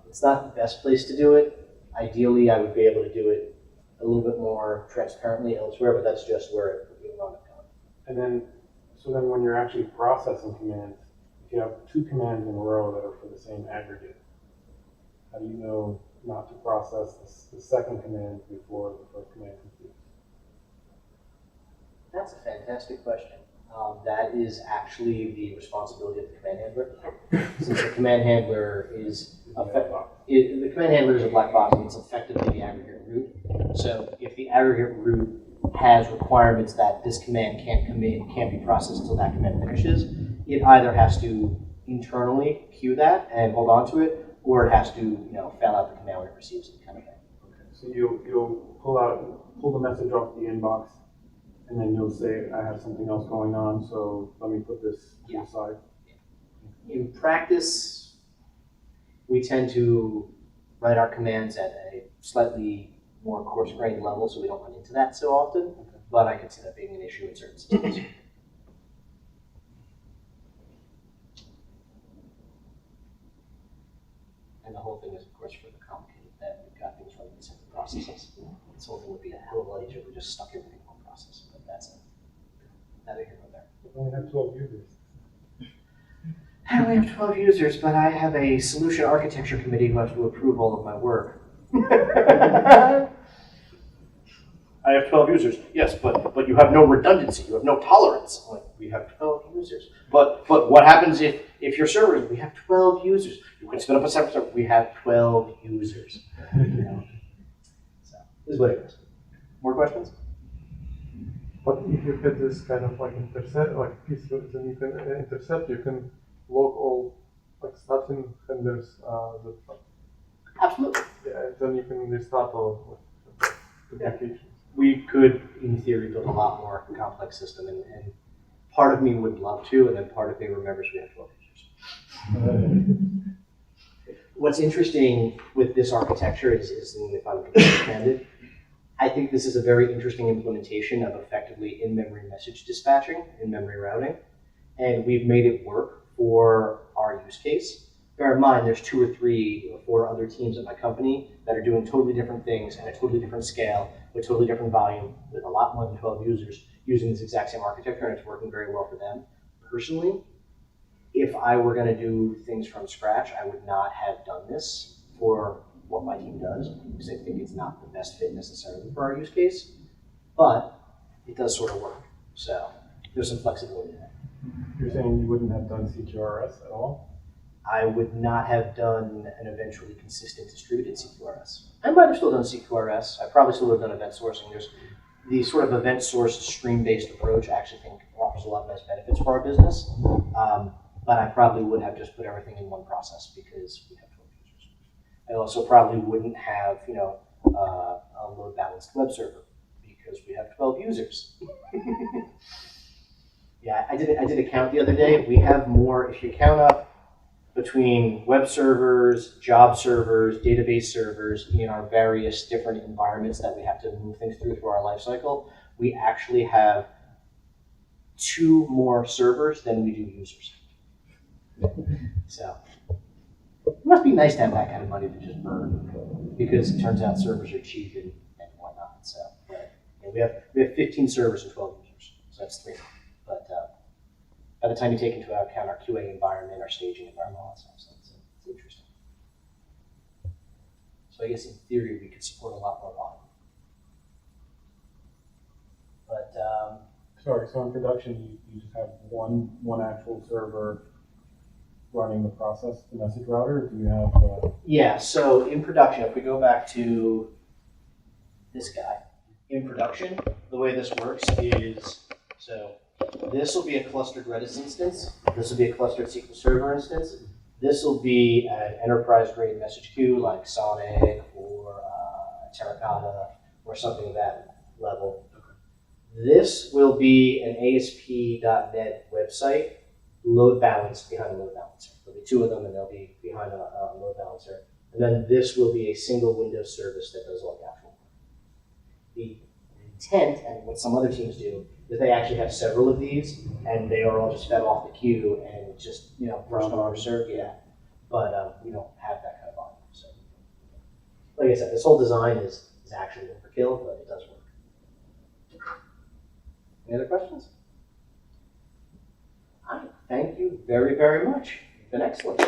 It's not the best place to do it. Ideally, I would be able to do it a little bit more transparently elsewhere, but that's just where it would be going. And then, so then when you're actually processing commands, if you have 2 commands in a row that are for the same aggregate, how do you know not to process the second command before the first command completes? That's a fantastic question. That is actually the responsibility of the command handler. Since the command handler is the command handler is a black box, and it's effectively the aggregate root. So if the aggregate root has requirements that this command can't be processed until that command finishes, it either has to internally queue that and hold on to it, or it has to fail out the command when it receives it, kind of thing. Okay. So you'll pull the message off the inbox, and then you'll say, I have something else going on, so let me put this to the side. In practice, we tend to write our commands at a slightly more coarse-grained level, so we don't run into that so often, but I could see that being an issue in certain systems. And the whole thing is, of course, further complicated that we've got things running in separate processes. this whole thing would be a hell of a lot easier if we just stuck everything in one process, but that's it. Neither here nor there. We only have 12 users. I only have 12 users, but I have a solution architecture committee who has to approve all of my work. I have 12 users. Yes, but you have no redundancy. You have no tolerance. I'm like, we have 12 users. But what happens if your servers? We have 12 users. You can spin up a separate server. We have 12 users. You know? So this is what it is. More questions? But if you get this kind of like intercept, like piece, then you can intercept. You can log all like starting handlers. Absolutely. Yeah, then you can restart all applications. We could, in theory, build a lot more complex system, and part of me would love to, and then part of me remembers we have 12 users. What's interesting with this architecture is if I'm completely candid, I think this is a very interesting implementation of effectively in-memory message dispatching, in-memory routing, and we've made it work for our use case. Bear in mind, there's 2 or 3 or 4 other teams at my company that are doing totally different things at a totally different scale, with totally different volume, with a lot more than 12 users, using this exact same architecture, and it's working very well for them. Personally, if I were going to do things from scratch, I would not have done this for what my team does, because I think it's not the best fit necessarily for our use case, but it does sort of work. So there's some flexibility there. You're saying you wouldn't have done CQRS at all? I would not have done an eventually consistent distributed CQRS. I might have still done CQRS. I probably still would have done event sourcing. There's the sort of event sourced stream-based approach I actually think offers a lot of nice benefits for our business. But I probably would have just put everything in one process because we have 12 users. I also probably wouldn't have, a load balanced web server because we have 12 users. Yeah, I did a count the other day. We have more, if you count up between web servers, job servers, database servers in our various different environments that we have to move things through our life cycle, we actually have 2 more servers than we do users. So it must be nice to have that kind of money to just burn, because it turns out servers are cheap and whatnot. So yeah, we have 15 servers and 12 users, so that's 3. But by the time you take into account our QA environment, our staging environment, all that stuff, so it's interesting. So I guess in theory we could support a lot more volume. But Sorry, so in production you just have one actual server running the process, the message router, or do you have yeah, so in production, if we go back to this guy, in production, the way this works is, so this will be a clustered Redis instance. This will be a clustered SQL Server instance. This will be an enterprise-grade message queue like Sonic or Terracotta or something of that level. This will be an ASP.NET website load balanced behind a load balancer. There'll be 2 of them, and they'll be behind a load balancer. And then this will be a single Windows service that does all the actual work. The intent, and what some other teams do, is they actually have several of these, and they are all just fed off the queue and just, first come over served, yeah. But we don't have that kind of volume. So, like I said, this whole design is actually overkill, but it does work. Any other questions? All right, thank you very, very much. You've been excellent.